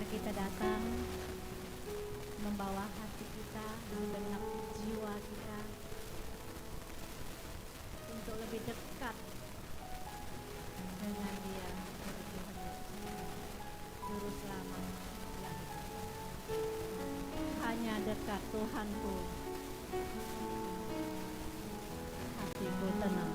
kita datang membawa hati kita, segenap jiwa kita untuk lebih dekat dengan Dia, Juru Selamat yang hanya dekat Tuhanku, hatiku tenang.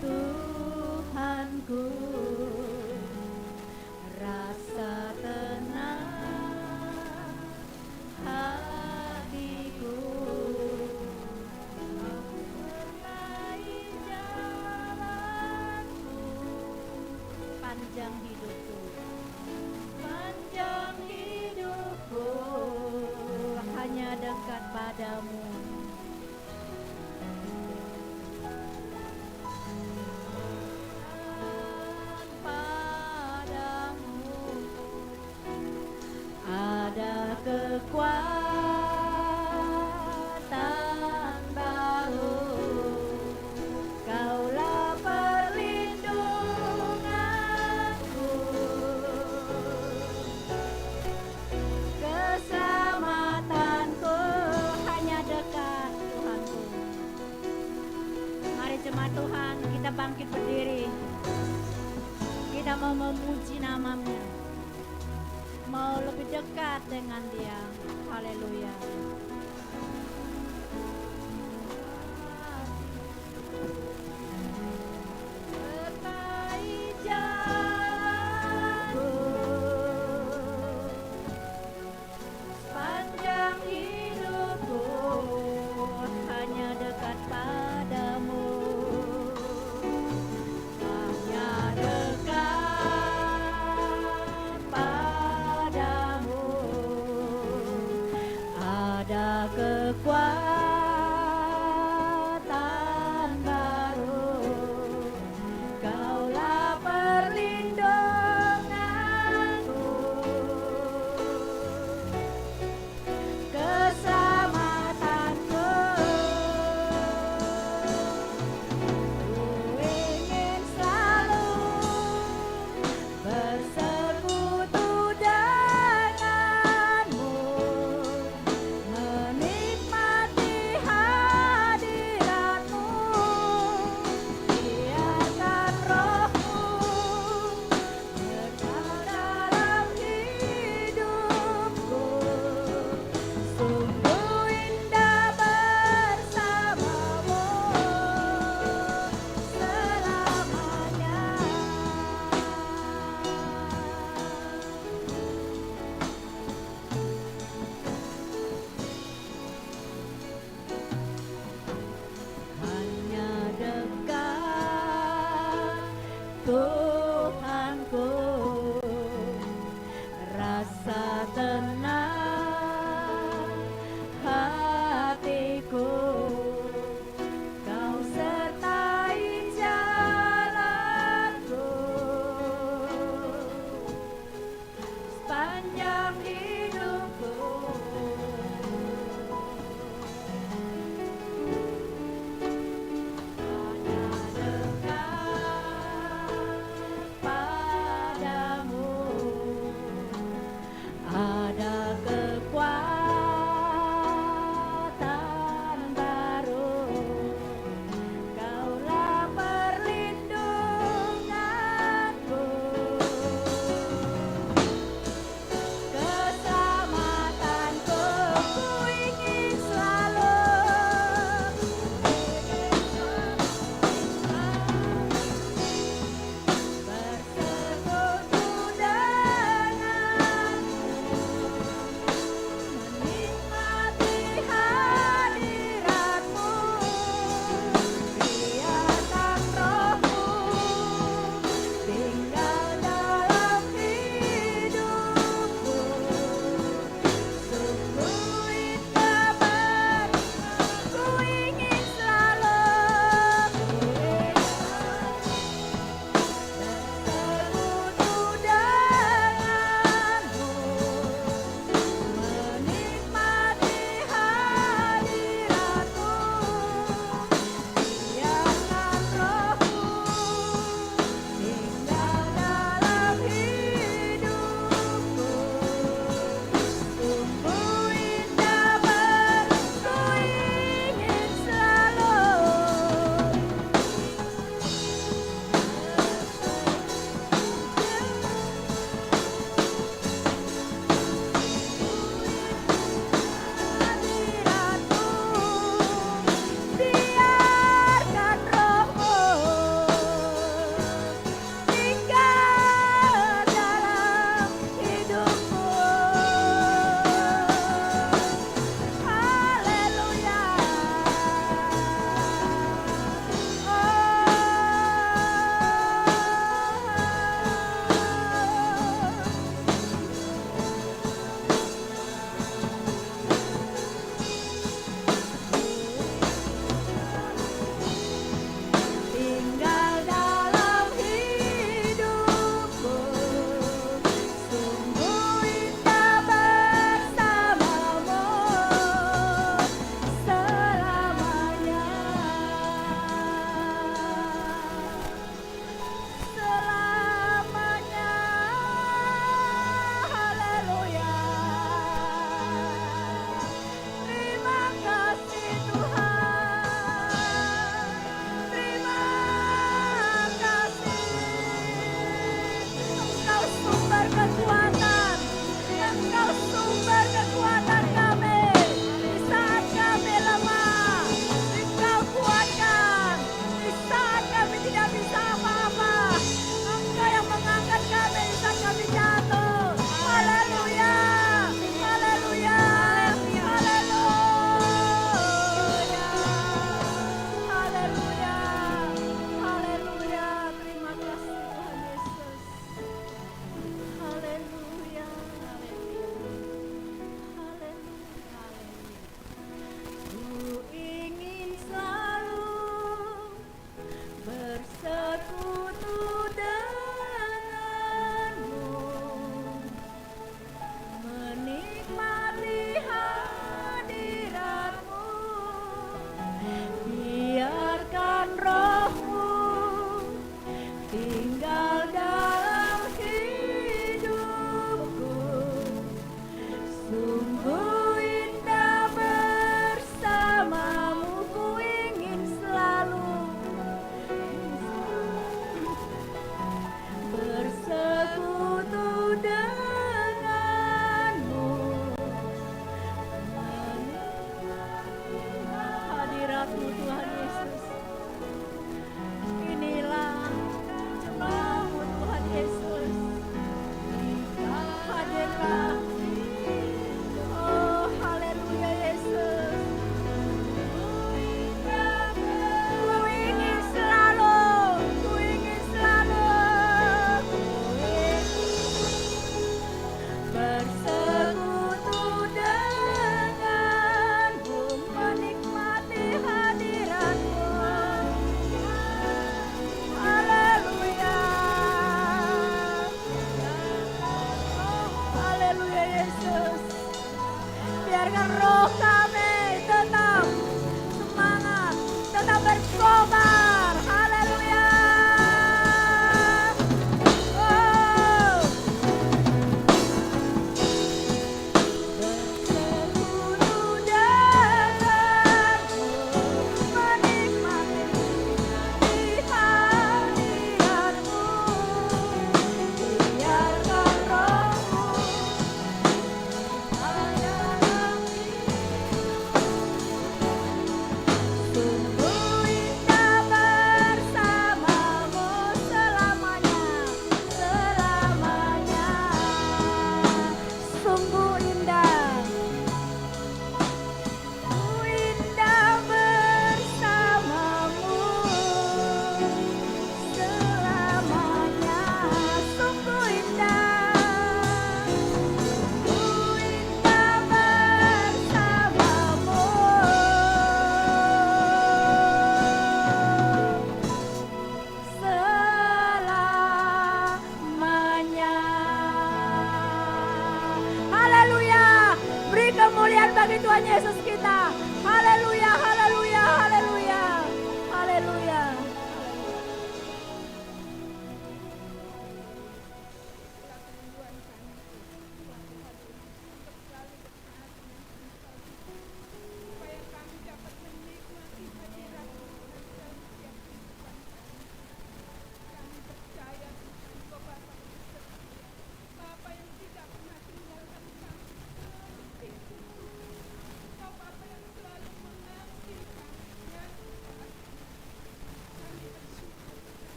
Tuhanku, rasa tenang hatiku, mulai jalanku, panjang hidupku hanya dekat padamu. Ada kekuatan baru, Kaulah perlindunganku, keselamatanku hanya dekat Tuhanku. Mari jemaat Tuhan, kita bangkit berdiri. Kita mau memuji nama-Nya, mau lebih dekat dengan Dia. Haleluya. Sertai jalanku, sepanjang hidupku hanya dekat padamu, hanya dekat padamu. Ada kekuatan baru, Kaulah perlindunganku, keselamatanku. Ku ingin selalu bersekutu denganmu, menikmati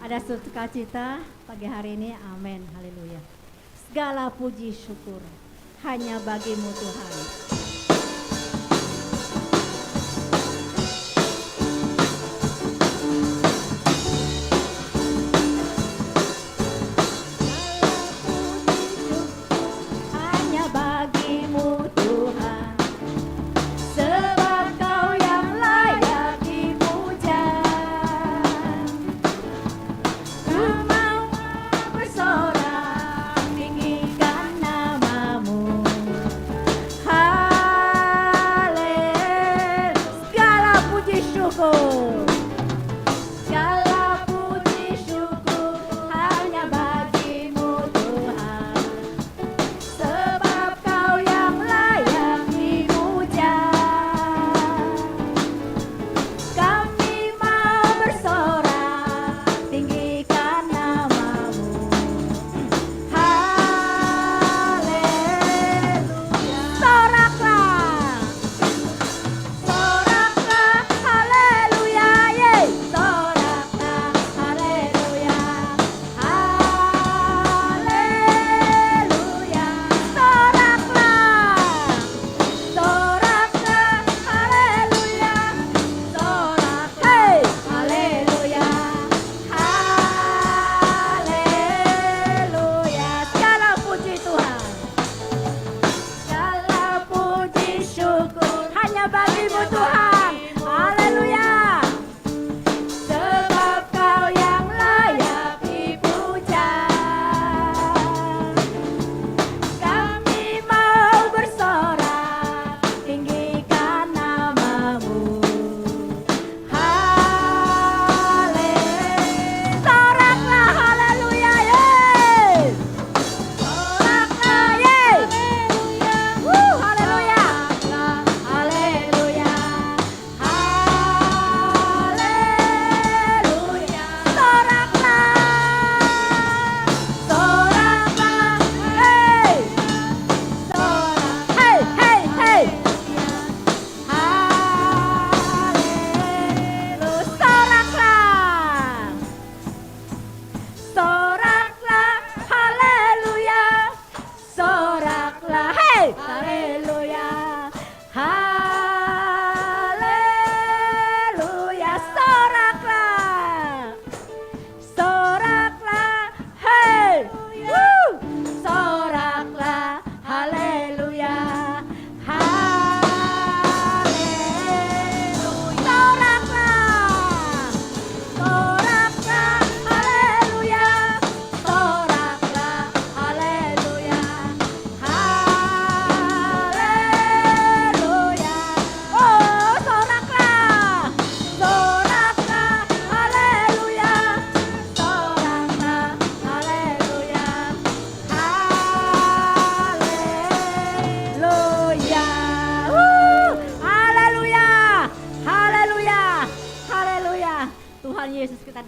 Ada sukacita pagi hari ini, amin, haleluya. Segala puji syukur hanya bagimu Tuhan.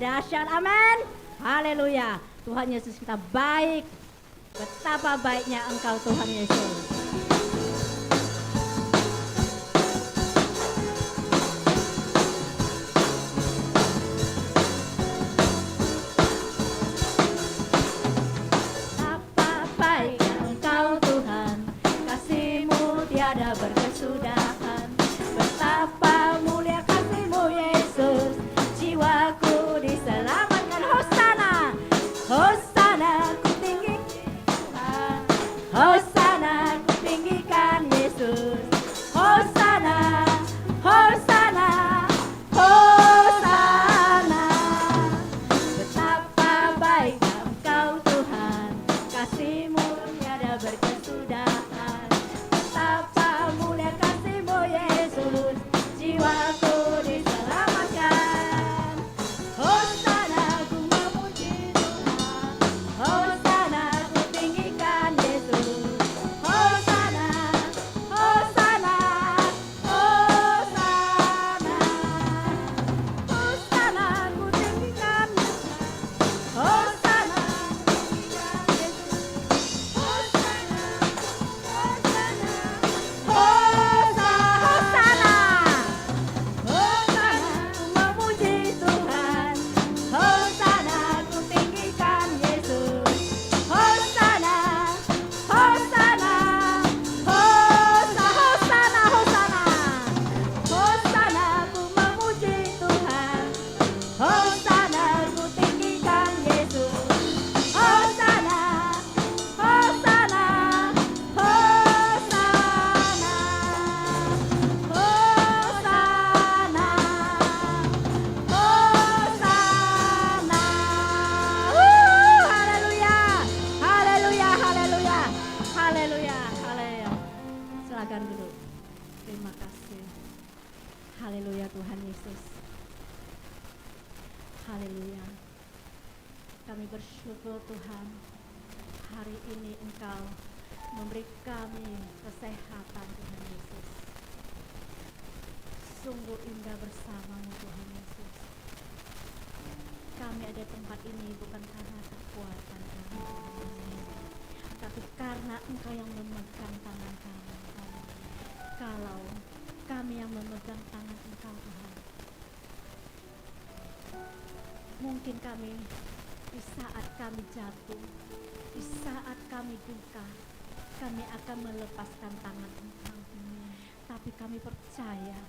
Dahsyat, amin, haleluya. Tuhan Yesus kita baik, betapa baiknya Engkau Tuhan Yesus. Betapa baiknya Engkau Tuhan, kasih-Mu tiada berkesudahan. Betapa mulia kasih-Mu Yesus, jiwaku diselamatkan. Hosana, Hosana ku tinggikan, Hosana ku tinggikan Yesus. Hosana, Hosana, Hosana. Betapa baiknya Engkau Tuhan, kasih-Mu tiada berkesudahan. Betapa mulia bangkitkan dulu. Terima kasih. Haleluya Tuhan Yesus. Haleluya. Kami bersyukur Tuhan, hari ini Engkau memberi kami kesehatan Tuhan Yesus. Sungguh indah bersamamu Tuhan Yesus. Kami ada tempat ini bukan karena kekuatan kami, tapi karena Engkau yang memegang tangan kami. Kalau kami yang memegang tangan Engkau Tuhan, mungkin kami di saat kami jatuh, di saat kami duka, kami akan melepaskan tangan Engkau. Tapi kami percaya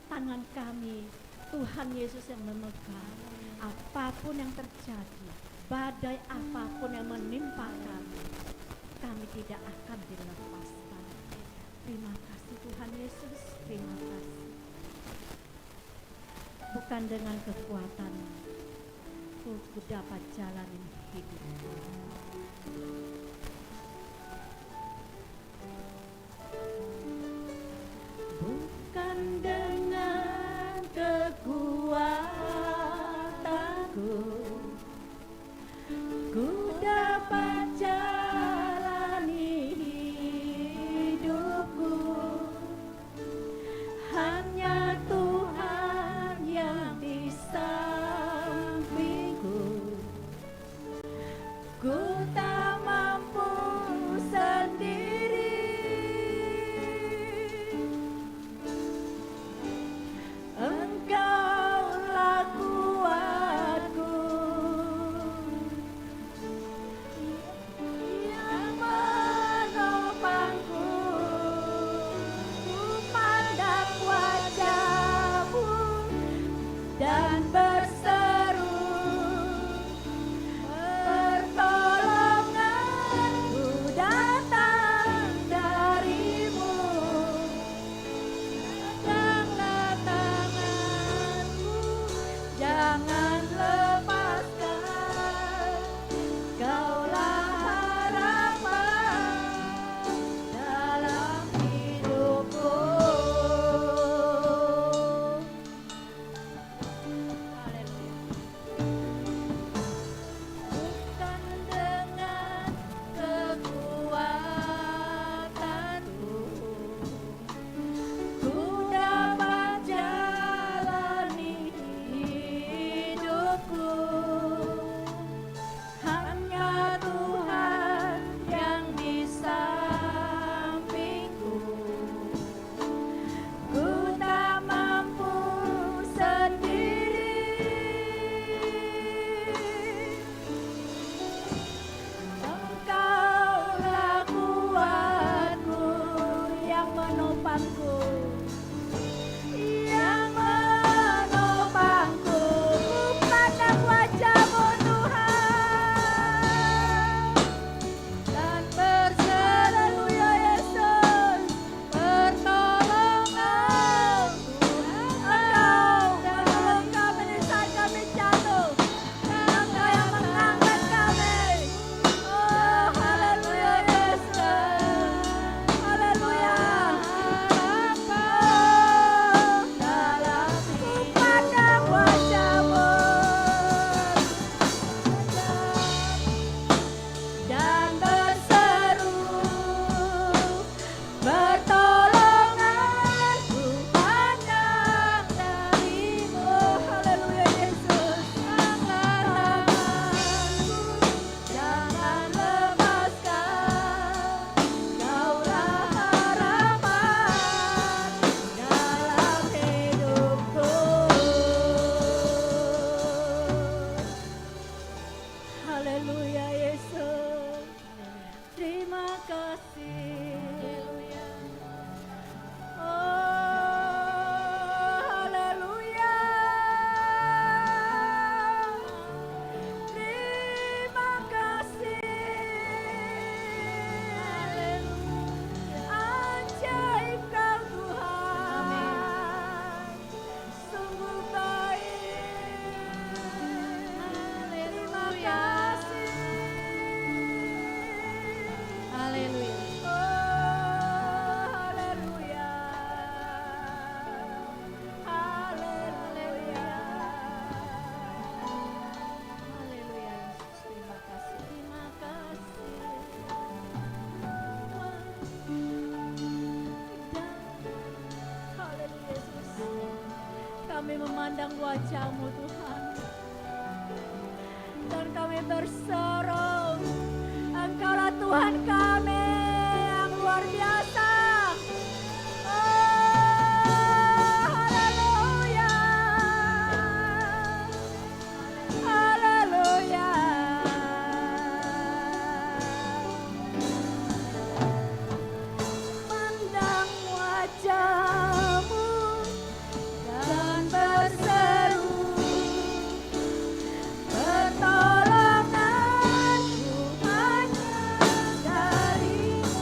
tangan kami Tuhan Yesus yang memegang. Apapun yang terjadi, badai apapun yang menimpa kami, kami tidak akan dilepaskan. Terima kasih Tuhan Yesus, terima kasih. Bukan dengan kekuatan ku dapat jalani hidup. Bukan dengan kekuatanku ku dapat jalani hidupku, hanya Tuhan yang di sampingku. Ku tak mampu sendiri, Engkaulah kuatku yang menopangku. Ku pandang wajah-Mu dan berseru, pertolonganku datang dari-Mu. Peganglah tanganku, jangan lepaskan. Kaulah harapan dalam hidupku. Haleluya. Bukan dengan kekuatanku ku dapat jalani hidupku, hanya Tuhan yang di sampingku. Ku tak mampu sendiri, Engkaulah kuatku yang menopangku, yang menopangku. Ku pandang wajah-Mu Tuhan dan berseru, ya Yesus, pertolongan Engkau yang menolong kami di saat kami jatuh. Engkau yang mengangkat kami. Oh haleluya Yesus, haleluya. memandang wajah-Mu Tuhan. Dan kami berseru, Engkaulah Tuhan kami yang luar biasa. Oh, haleluya. Haleluya. Pandang wajah-Mu dan berseru, pertolonganku hanya dari-Mu.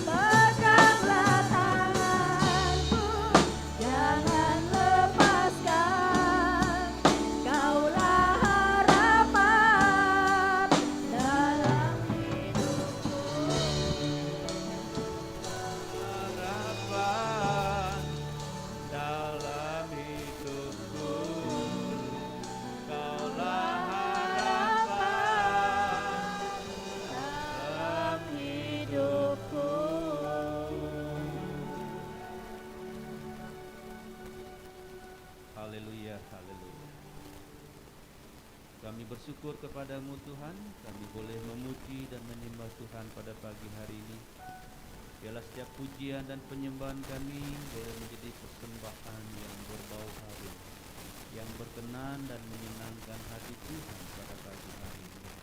Peganglah tanganku, jangan lepaskan. Kaulah harapan dalam hidupku. Harapan dalam hidupku, Kaulah harapan Dalam hidupku. Haleluya, haleluya. Kami bersyukur kepadamu Tuhan, kami boleh memuji dan menyembah Tuhan pada pagi hari ini. Biarlah setiap pujian dan penyembahan kami boleh menjadi persembahan yang berbau harum, yang berkenan dan menyenangkan hati Tuhan pada pagi hari ini.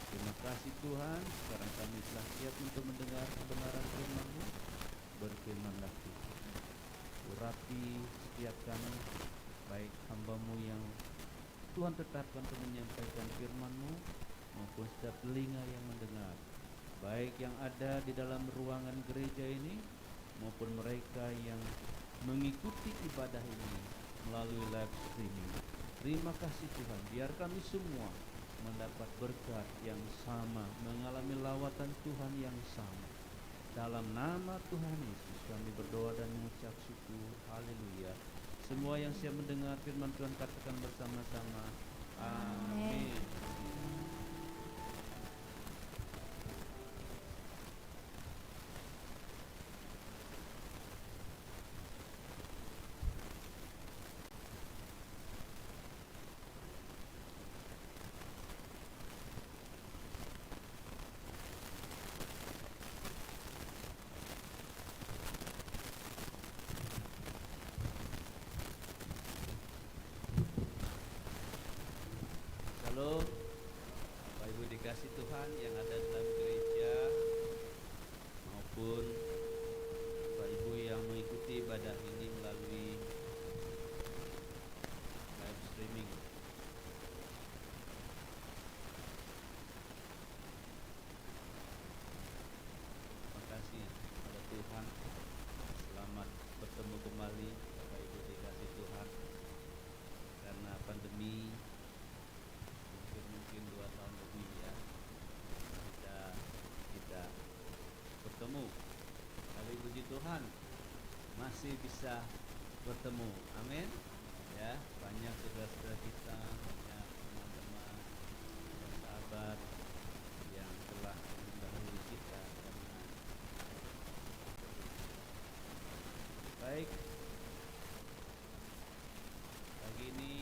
Terima kasih Tuhan, sekarang kami telah siap untuk mendengar kebenaran firman-Mu. Berfirmanlah Tuhan, urapi setiap kami, baik hamba-Mu yang Tuhan tetapkan untuk menyampaikan firman-Mu, maupun setiap telinga yang mendengar, baik yang ada di dalam ruangan gereja ini maupun mereka yang mengikuti ibadah ini melalui live streaming. Terima kasih Tuhan, biar kami semua mendapat berkat yang sama, mengalami lawatan Tuhan yang sama. Dalam nama Tuhan Yesus kami berdoa dan mengucap syukur. Haleluya. Semua yang siap mendengar firman Tuhan katakan bersama-sama, amin. Halo, Bapak Ibu dikasih Tuhan yang ada dalam gereja maupun Bapak Ibu yang mengikuti ibadah ini melalui live streaming. Terima kasih kepada Tuhan. Selamat bertemu kembali Bapak Ibu dikasih Tuhan. Karena pandemi mungkin 2 tahun lebih ya kita bertemu. Kali puji Tuhan masih bisa bertemu. Amin. Ya, banyak saudara-saudara kita, banyak teman-teman, sahabat yang telah mendahului kita. Baik. Pagi ini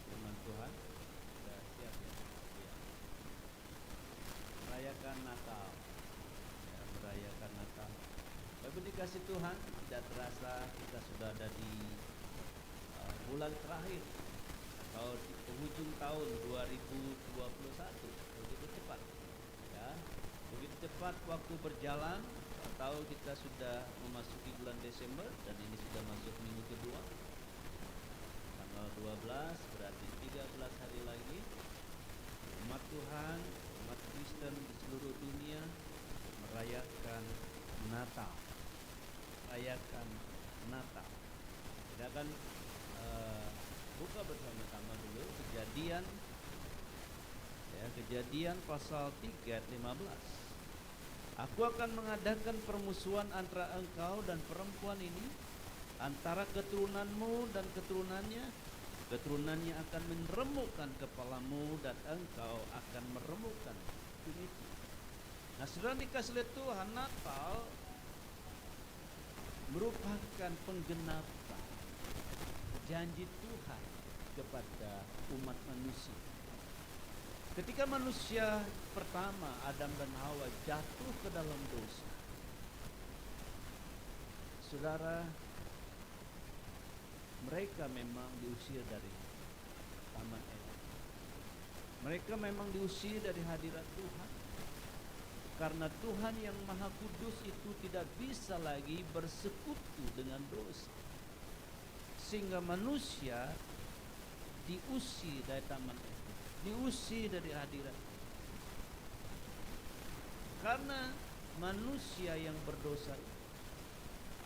firman Tuhan sudah siap ya. Merayakan Natal. Ya, merayakan Natal. Bapak dikasih Tuhan, tidak terasa kita sudah ada di bulan terakhir atau di penghujung tahun 2021. Begitu cepat. Ya. Begitu cepat waktu berjalan. Tahu kita sudah memasuki bulan Desember dan ini sudah masuk minggu kedua. Tanggal 12 berarti 13 hari lagi umat Tuhan, umat Kristen di seluruh dunia merayakan Natal. Merayakan Natal. Kita akan buka bersama-sama dulu Kejadian pasal 3 ayat 15. Aku akan mengadakan permusuhan antara engkau dan perempuan ini, antara keturunanmu dan keturunannya. Keturunannya akan meremukkan kepalamu dan engkau akan meremukkan kulitmu. Nah, saudara dikasih oleh Tuhan, Natal merupakan penggenapan janji Tuhan kepada umat manusia. Ketika manusia pertama, Adam dan Hawa, jatuh ke dalam dosa, saudara, mereka memang diusir dari Taman Eden. Mereka memang diusir dari hadirat Tuhan. Karena Tuhan yang Maha Kudus itu tidak bisa lagi bersekutu dengan dosa. Sehingga manusia diusir dari Taman Eden, diusir dari hadirat. Karena manusia yang berdosa itu,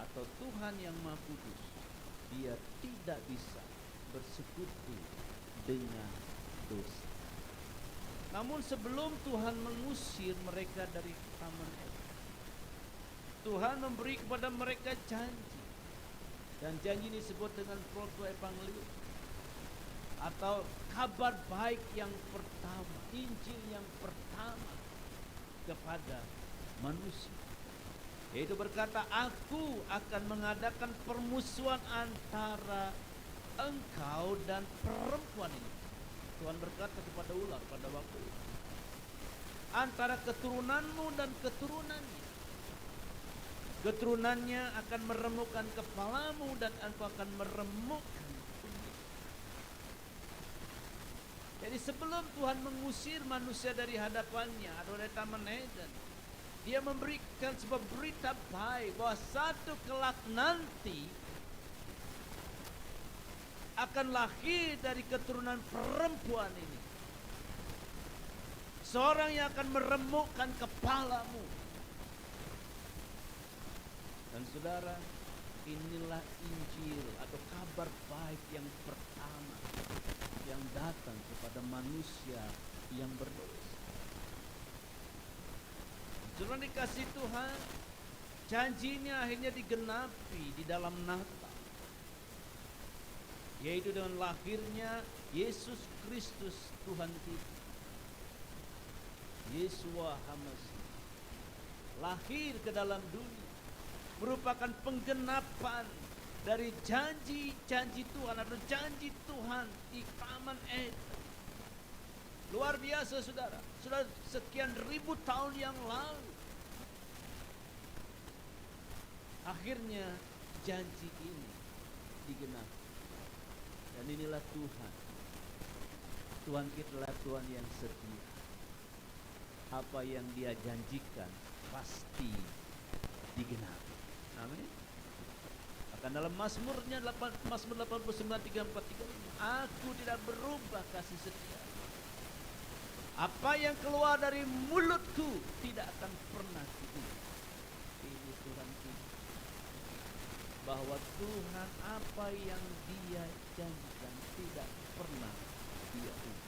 atau Tuhan yang Maha Kudus, dia tidak bisa bersekutu dengan dosa. Namun sebelum Tuhan mengusir mereka dari Taman Eden, Tuhan memberi kepada mereka janji. Dan janji ini disebut dengan proto-evangelium, atau kabar baik yang pertama, Injil yang pertama kepada manusia. Yaitu berkata, aku akan mengadakan permusuhan antara engkau dan perempuan ini. Tuhan berkata kepada ular pada waktu itu, antara keturunanmu dan keturunannya. Keturunannya akan meremukkan kepalamu dan engkau akan meremukkan punggungmu. Jadi sebelum Tuhan mengusir manusia dari hadapannya atau dari Taman Eden, Dia memberikan sebuah berita baik bahwa satu kelak nanti akan lahir dari keturunan perempuan ini seorang yang akan meremukkan kepalamu. Dan saudara, inilah Injil atau kabar baik yang pertama yang datang kepada manusia yang berdosa. Saudara dikasih Tuhan, janjinya akhirnya digenapi di dalam Natal, yaitu dengan lahirnya Yesus Kristus Tuhan kita, Yesua HaMasiah, lahir ke dalam dunia, merupakan penggenapan dari janji-janji Tuhan atau janji Tuhan di Taman Eden. Luar biasa saudara, sudah sekian ribu tahun yang lalu, akhirnya janji ini digenapi. Dan inilah Tuhan. Tuhan kita adalah Tuhan yang setia. Apa yang Dia janjikan pasti digenapi. Amin. Akan dalam Mazmurnya Mazmur 89:3-4, aku tidak berubah kasih setia. Apa yang keluar dari mulutku tidak akan pernah diubah. Ini Tuhan kita. Bahwa Tuhan apa yang Dia janjikan tidak pernah Dia ubah.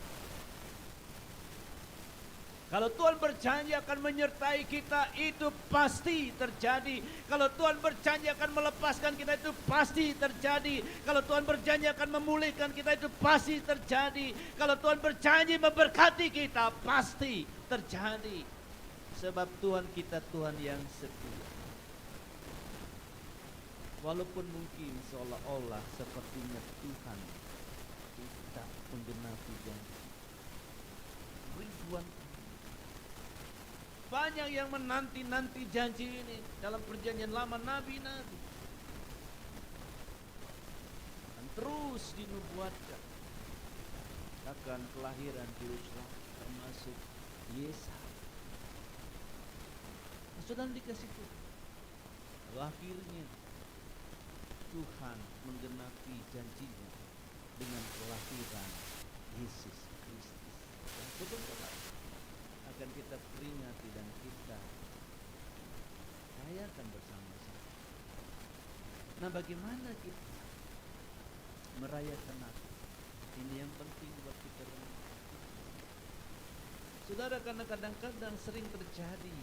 Kalau Tuhan berjanji akan menyertai kita, itu pasti terjadi. Kalau Tuhan berjanji akan melepaskan kita, itu pasti terjadi. Kalau Tuhan berjanji akan memulihkan kita, itu pasti terjadi. Kalau Tuhan berjanji memberkati kita, pasti terjadi. Sebab Tuhan kita Tuhan yang setia. Walaupun mungkin seolah-olah sepertinya Tuhan tidak menggenapi janji. Ribuan banyak yang menanti-nanti janji ini dalam perjanjian lama nabi-nabi. Dan terus dinubuatkan akan kelahiran Juru Selamat, termasuk Yesaya. Saudara dikasih Tuhan, akhirnya Tuhan menggenapi janjinya dengan kelahiran Yesus Kristus. Dan sebentar akan kita peringati dan kita rayakan bersama-sama. Nah, bagaimana kita merayakan Natal? Ini yang penting buat kita renung. Saudara, karena kadang-kadang sering terjadi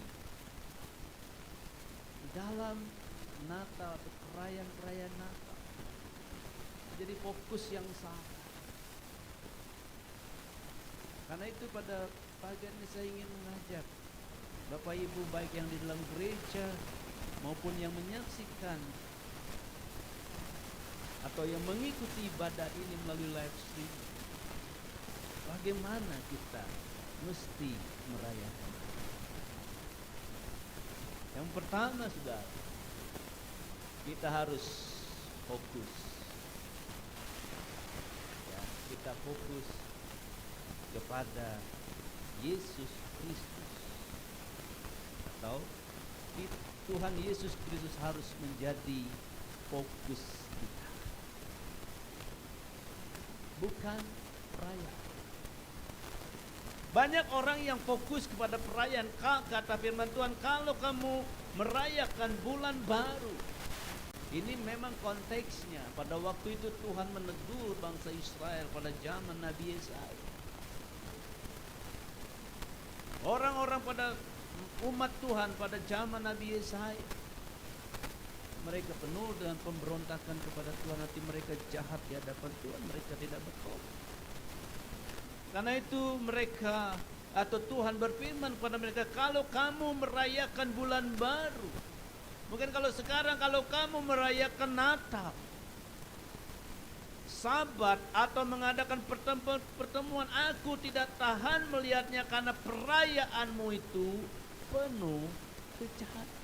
dalam Natal atau perayaan Natal jadi fokus yang salah. Karena itu pada pagi ini saya ingin mengajak Bapak Ibu baik yang di dalam gereja maupun yang menyaksikan atau yang mengikuti ibadah ini melalui live stream, bagaimana kita mesti merayakan? Yang pertama, saudara, kita harus fokus. Ya, kita fokus kepada Yesus Kristus, atau Tuhan Yesus Kristus harus menjadi fokus kita, bukan perayaan. Banyak orang yang fokus kepada perayaan. Kata firman Tuhan, kalau kamu merayakan bulan baru, ini memang konteksnya. Pada waktu itu Tuhan menegur bangsa Israel pada zaman Nabi Yesaya. Orang-orang pada umat Tuhan pada zaman Nabi Yesaya, mereka penuh dengan pemberontakan kepada Tuhan. Hati mereka jahat di hadapan Tuhan. Mereka tidak bertobat. Karena itu mereka, atau Tuhan berfirman kepada mereka, kalau kamu merayakan bulan baru, mungkin kalau sekarang, kalau kamu merayakan Natal, Sabat, atau mengadakan pertemuan, aku tidak tahan melihatnya karena perayaanmu itu penuh kejahatan.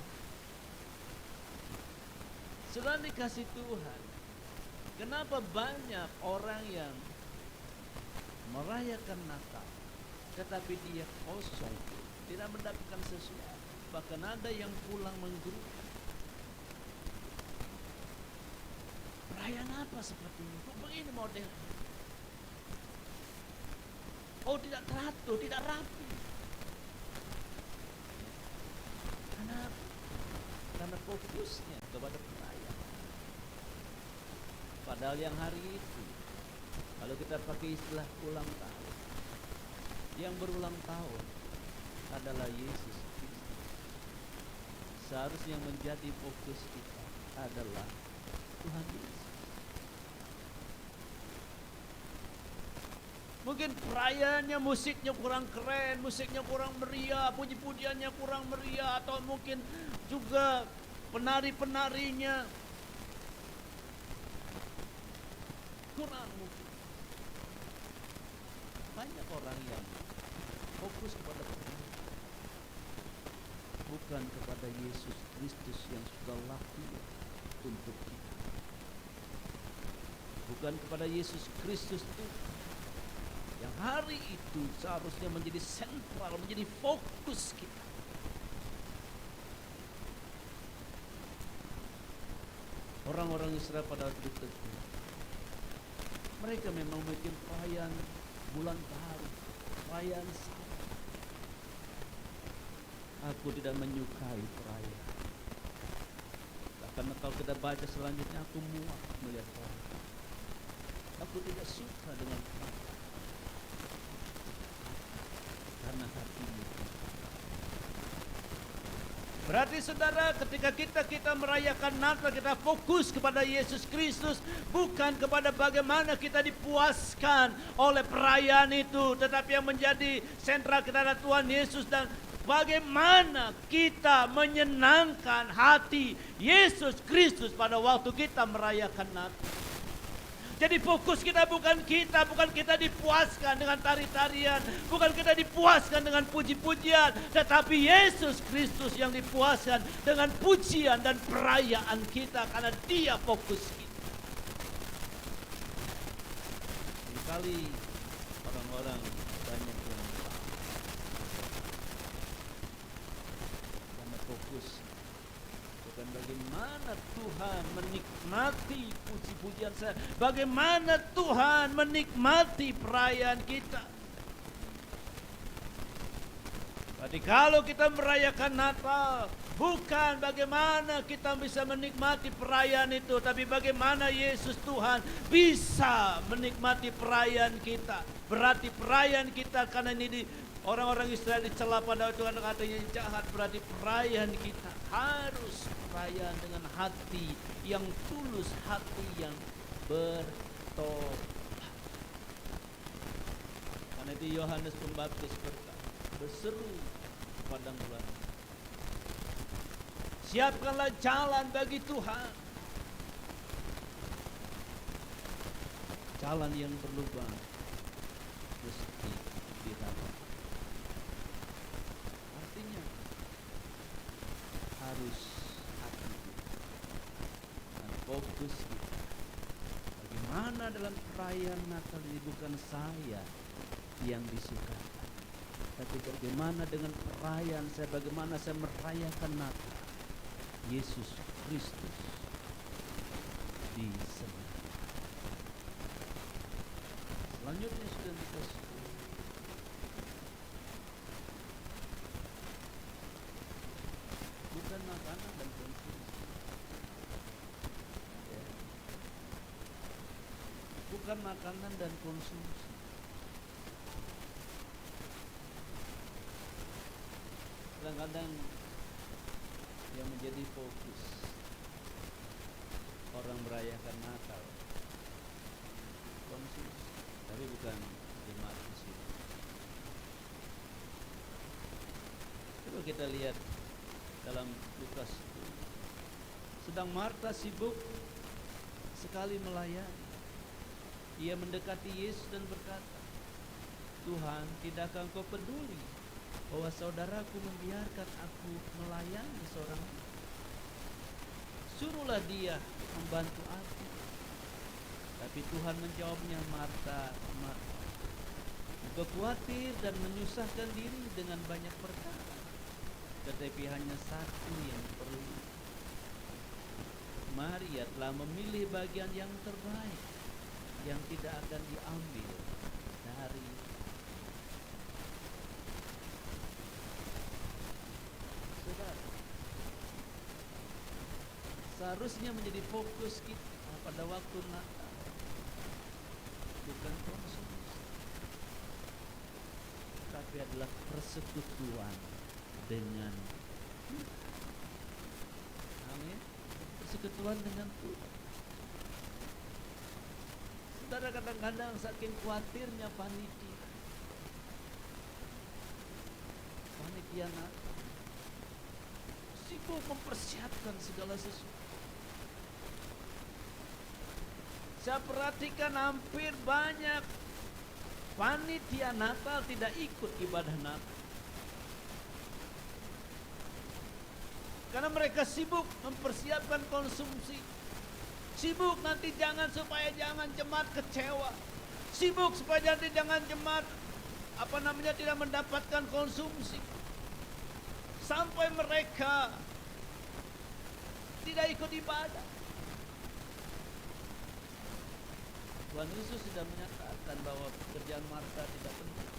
Saudara dikasih Tuhan, kenapa banyak orang yang merayakan Natal tetapi dia kosong, tidak mendapatkan sesuatu, bahkan ada yang pulang menggerutu. Perayaan apa seperti ini? Kok begini modelnya? Oh, tidak teratur, tidak rapi. Karena fokusnya kepada perayaan. Padahal yang hari itu, kalau kita pakai istilah ulang tahun, yang berulang tahun adalah Yesus Kristus. Seharusnya yang menjadi fokus kita adalah Tuhan Yesus. Mungkin perayaannya musiknya kurang keren, musiknya kurang meriah, puji-pujiannya kurang meriah, atau mungkin juga penari-penarinya kurang mungkin. Banyak orang yang fokus kepada perayaan, bukan kepada Yesus Kristus yang sudah laku untuk kita. Bukan kepada Yesus Kristus itu yang hari itu seharusnya menjadi sentral, menjadi fokus kita. Orang-orang Israel pada waktu itu, mereka memang bikin perayaan bulan baru, perayaan Sabat. Aku tidak menyukai perayaan. Karena kalau kita baca selanjutnya, aku muak melihat perayaan. Aku tidak suka dengan perayaan. Karena hatimu. Berarti saudara, ketika kita merayakan Natal, kita fokus kepada Yesus Kristus, bukan kepada bagaimana kita dipuaskan oleh perayaan itu, tetapi yang menjadi sentral kita adalah Tuhan Yesus dan bagaimana kita menyenangkan hati Yesus Kristus pada waktu kita merayakan Natal. Jadi fokus kita bukan kita dipuaskan dengan tari-tarian, bukan kita dipuaskan dengan puji-pujian, tetapi Yesus Kristus yang dipuaskan dengan pujian dan perayaan kita, karena Dia fokus kita. Sekali orang-orang banyak yang salah karena fokus bukan bagaimana Tuhan menikmati puji-pujian saya, bagaimana Tuhan menikmati perayaan kita. Jadi kalau kita merayakan Natal, bukan bagaimana kita bisa menikmati perayaan itu, tapi bagaimana Yesus Tuhan bisa menikmati perayaan kita. Berarti perayaan kita, karena ini orang-orang Israel dicela pada Tuhan, katanya jahat, berarti perayaan kita harus perayaan dengan hati yang tulus, hati yang bertobat. Karena itu Yohanes Pembaptis berseru di padang gurun, siapkanlah jalan bagi Tuhan. jalan yang berlubang mesti dirawat. Artinya harus hati dan fokus kita. Bagaimana dalam perayaan Natal ini bukan saya yang disukai, tapi bagaimana dengan perayaan saya, bagaimana saya merayakan Natal Yesus Kristus disembelih. Selanjutnya sudah dikasih bukan makanan dan konsumsi, ya. Bukan makanan dan konsumsi. Kadang-kadang yang menjadi fokus orang merayakan Natal konsumsi, tapi bukan jemaat di sini. Coba kita lihat dalam Lukas, sedang Marta sibuk sekali melayani. Ia mendekati Yesus dan berkata, Tuhan, tidakkah Engkau peduli bahwa saudaraku membiarkan aku melayani seorang diri? Suruhlah dia membantu aku. Tapi Tuhan menjawabnya, Marta, Marta, engkau khawatir dan menyusahkan diri dengan banyak perkara, tetapi hanya satu yang perlu. Maria telah memilih bagian yang terbaik, yang tidak akan diambil dari. Saudara, seharusnya menjadi fokus kita pada waktu Natal bukan konsumsi, tapi adalah persekutuan dengan Tuhan. Amin. Persekutuan dengan Tuhan. Saudara, kadang-kadang saking khawatirnya panitia Natal sibuk mempersiapkan segala sesuatu. Saya perhatikan hampir banyak panitia Natal tidak ikut ibadah Natal, karena mereka sibuk mempersiapkan konsumsi. Sibuk nanti supaya jangan jemaat kecewa. Sibuk supaya nanti jangan jemaat tidak mendapatkan konsumsi. Sampai mereka tidak ikut ibadah. Tuhan Yesus sudah menyatakan bahwa pekerjaan Marta tidak penting.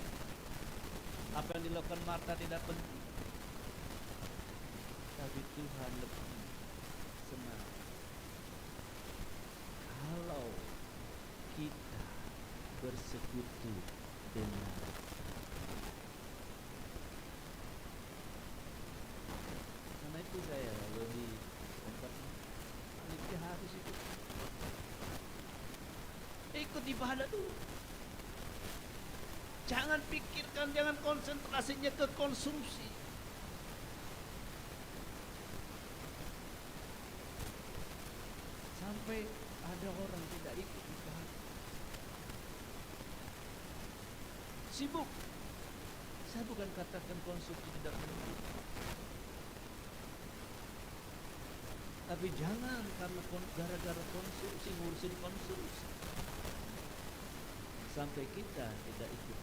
Apa yang dilakukan Marta tidak penting. Tapi Tuhan lebih senang kalau kita bersekutu dengan karena itu saya lebih harus ikut ibadah dulu. Jangan pikirkan, jangan konsentrasinya ke konsumsi. Sampai ada orang tidak ikut ibadah, sibuk. Saya bukan katakan konsumsi tidak penting, tapi jangan karena gara-gara konsumsi ngurusin konsumsi sampai kita tidak ikut.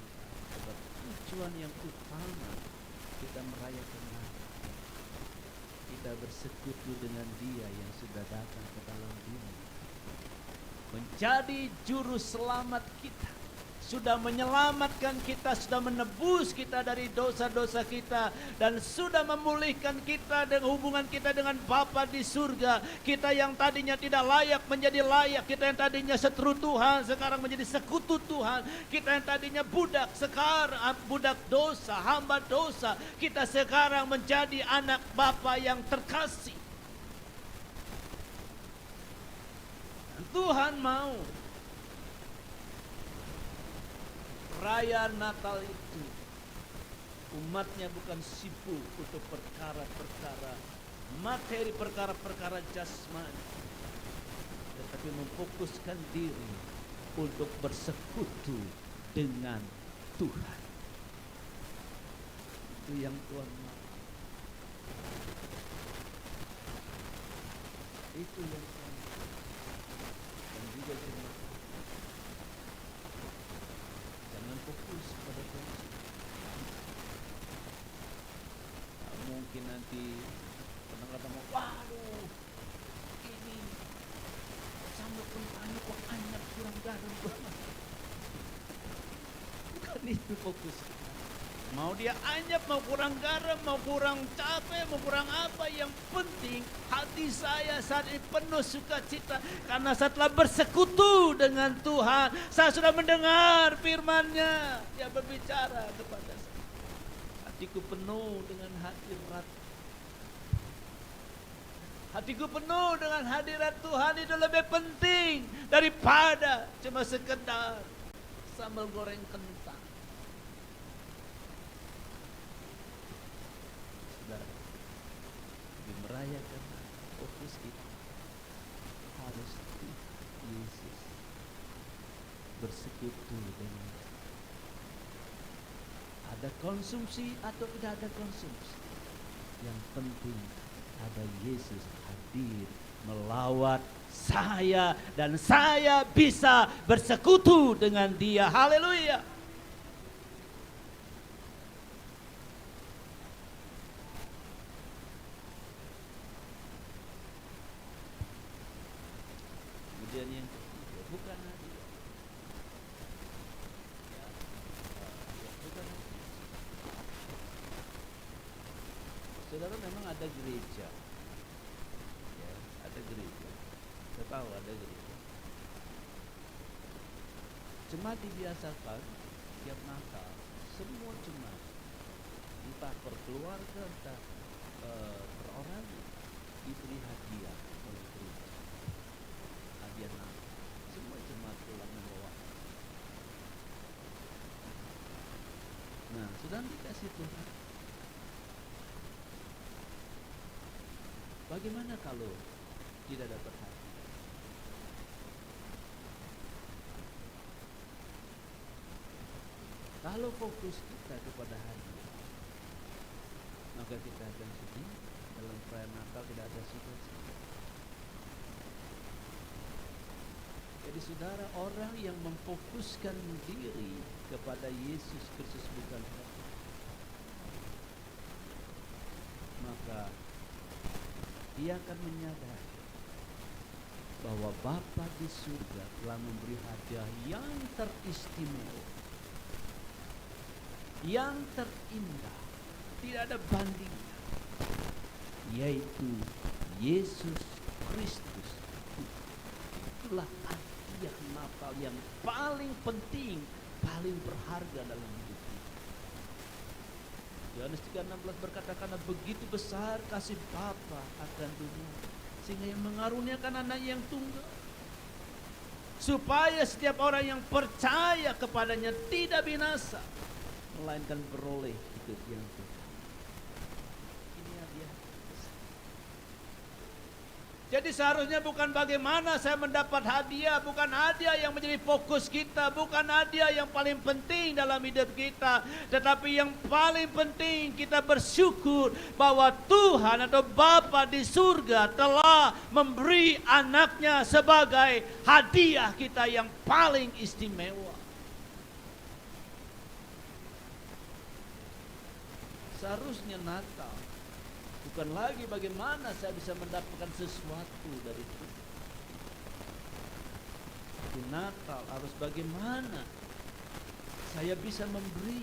Sebab tujuan yang utama kita merayakan Natal, kita bersekutu dengan Dia yang sudah datang ke dalam dunia, menjadi juru selamat kita, sudah menyelamatkan kita, sudah menebus kita dari dosa-dosa kita, dan sudah memulihkan kita dengan hubungan kita dengan Bapa di surga. Kita yang tadinya tidak layak menjadi layak, kita yang tadinya seteru Tuhan sekarang menjadi sekutu Tuhan. Kita yang tadinya budak sekarang budak dosa, hamba dosa, kita sekarang menjadi anak Bapa yang terkasih. Dan Tuhan mau perayaan Natal itu umatnya bukan sibuk untuk perkara-perkara materi, perkara-perkara jasmani, tetapi memfokuskan diri untuk bersekutu dengan Tuhan. Itu yang Tuhan mau. Itu yang Tuhan mau. Dan juga jemaat, jangan fokus pada kondisi. Mungkin nanti kadang-kadang mau, waduh, ini sambal pentanya kok anyap kurang garam banget. Bukan itu fokus. Mau dia anyap, mau kurang garam, mau kurang capek, mau kurang apa, yang penting hati saya saat ini penuh sukacita karena setelah bersekutu dengan Tuhan, saya sudah mendengar firman-Nya. Dia berbicara kepada saya. Hatiku penuh dengan hadirat. Hatiku penuh dengan hadirat Tuhan. Itu lebih penting daripada cuma sekedar sambal goreng kentang. Saudara, di merayakan fokus kita harus di Yesus, bersekutu dengan. Ada konsumsi atau tidak ada konsumsi, yang penting ada Yesus hadir melawat saya dan saya bisa bersekutu dengan Dia. Haleluya. Kemudian yang ketiga, bukan hadiah. Bukan hadiah. Saudara, memang ada gereja. Ya, ada gereja. Saya tahu ada gereja. Jemaat dibiasakan tiap Natal, semua jemaat, entah per keluarga, entah per orang, diberi hadiah oleh gereja. Hadiah Natal. Semua jemaat pulang membawa. Nah, sudah dikasih Tuhan. Bagaimana kalau tidak dapat hadiah? Kalau fokus kita kepada hadiah, maka kita akan sedih. Dalam perayaan Natal tidak ada sukacita. Jadi saudara, orang yang memfokuskan diri kepada Yesus Kristus bukan hadiah, maka dia akan menyadari bahwa Bapa di surga telah memberi hadiah yang teristimewa, yang terindah, tidak ada bandingnya, yaitu Yesus Kristus. Itulah hadiah Natal yang paling penting, paling berharga dalam hidup kita. Yohanes 3:16 berkata, karena begitu besar kasih Bapa akan dunia, sehingga yang mengaruniakan anak yang tunggal, supaya setiap orang yang percaya kepadanya tidak binasa, melainkan beroleh hidup yang kekal. Ini hadiah. Jadi seharusnya bukan bagaimana saya mendapat hadiah, bukan hadiah yang menjadi fokus kita, bukan hadiah yang paling penting dalam hidup kita, tetapi yang paling penting kita bersyukur bahwa Tuhan atau Bapa di surga telah memberi anaknya sebagai hadiah kita yang paling istimewa. Seharusnya Natal bukan lagi bagaimana saya bisa mendapatkan sesuatu dari Tuhan. Di Natal harus bagaimana saya bisa memberi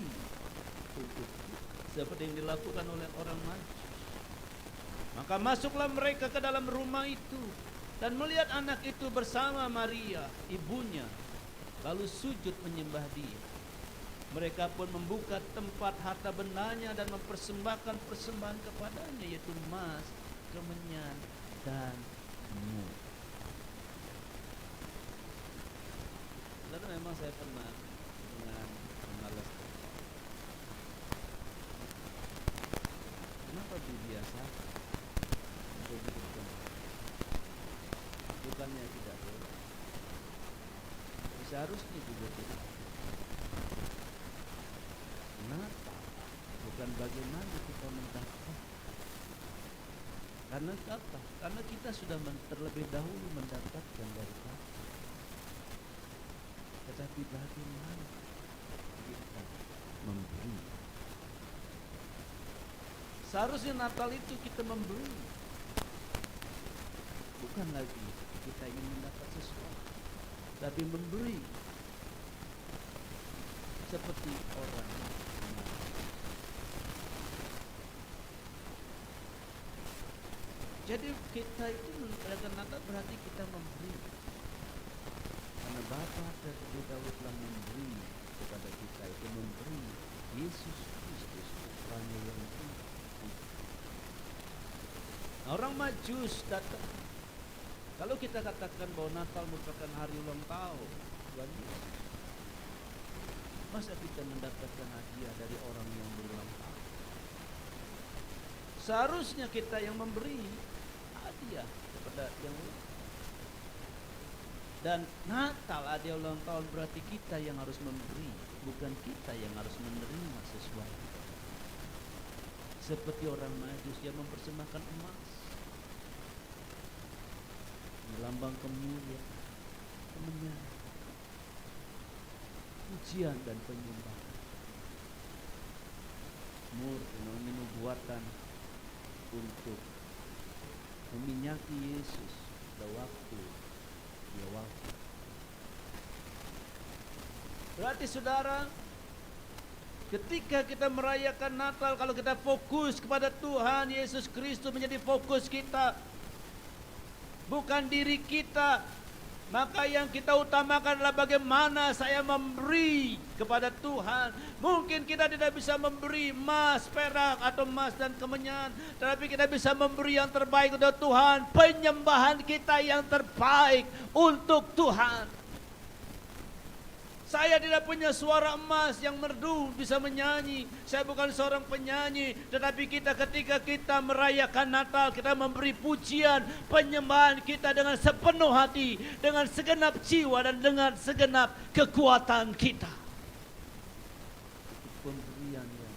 untuk Tuhan, seperti yang dilakukan oleh orang Majus. Maka masuklah mereka ke dalam rumah itu dan melihat anak itu bersama Maria, ibunya, lalu sujud menyembah Dia. Mereka pun membuka tempat harta bendanya dan mempersembahkan persembahan kepadanya, yaitu emas, kemenyan, dan mur. Lalu memang saya pernah dengan malas. Kenapa biasa untuk hidupkan? Bukannya tidak boleh. seharusnya juga kita. Natal bukan bagaimana kita mendapat. Karena apa? Karena kita sudah terlebih dahulu mendapatkan dari Bapa. Tetapi bagaimana kita memberi? Seharusnya Natal itu kita memberi, bukan lagi kita ingin mendapat sesuatu, tapi memberi seperti orang. Jadi kita itu merayakan Natal berarti kita memberi, karena Bapa terlebih dahulu telah memberi kepada kita, itu memberi Yesus Kristus putranya yang hidup. Orang Majus datang. Kalau kita katakan bahwa Natal merupakan hari ulang tahun Tuhan Yesus, masa kita mendapatkan hadiah dari orang yang berulang tahun? Seharusnya kita yang memberi hadiah kepada yang ulang. Dan Natal hadiah ulang tahun berarti kita yang harus memberi, bukan kita yang harus menerima sesuatu. Seperti orang Majus yang mempersembahkan emas, lambang kemuliaan, kemenangan, pujian dan penyembahan. Murni nubuatan untuk meminyaki Yesus pada waktu dia wafat. Berarti saudara, ketika kita merayakan Natal, kalau kita fokus kepada Tuhan Yesus Kristus menjadi fokus kita, bukan diri kita, maka yang kita utamakan adalah bagaimana saya memberi kepada Tuhan. Mungkin kita tidak bisa memberi emas, perak atau emas dan kemenyan, tetapi kita bisa memberi yang terbaik untuk Tuhan, penyembahan kita yang terbaik untuk Tuhan. Saya tidak punya suara emas yang merdu bisa menyanyi. Saya bukan seorang penyanyi. Tetapi ketika kita merayakan Natal, kita memberi pujian, penyembahan kita dengan sepenuh hati, dengan segenap jiwa dan dengan segenap kekuatan kita. Pemberian yang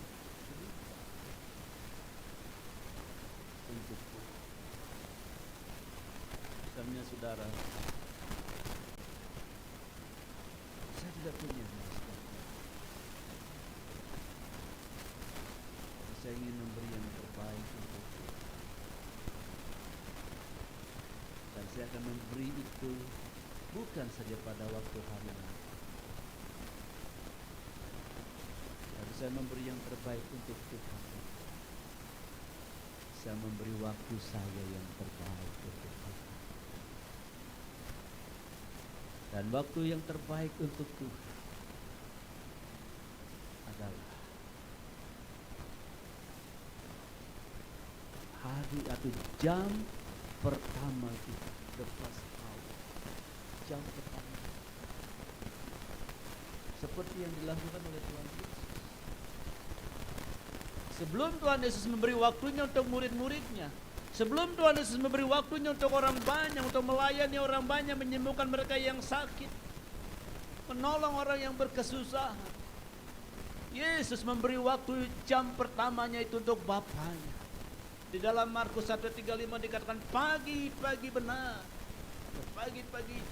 untuk misalnya saudara, tidak punya emas. Saya ingin memberi yang terbaik untuk Tuhan. Dan saya akan memberi itu bukan saja pada waktu hari Natal, tapi saya memberi yang terbaik untuk Tuhan. Saya memberi waktu saya yang terbaik untuk Tuhan. Dan waktu yang terbaik untuk Tuhan adalah hari atau jam pertama kita, the first hour, jam pertama, seperti yang dilakukan oleh Tuhan Yesus. Sebelum Tuhan Yesus memberi waktunya untuk murid-muridnya, sebelum Tuhan Yesus memberi waktunya untuk orang banyak, untuk melayani orang banyak, menyembuhkan mereka yang sakit, menolong orang yang berkesusahan, Yesus memberi waktu jam pertamanya itu untuk Bapaknya. Di dalam Markus 1:35 dikatakan pagi-pagi benar. Pagi-pagi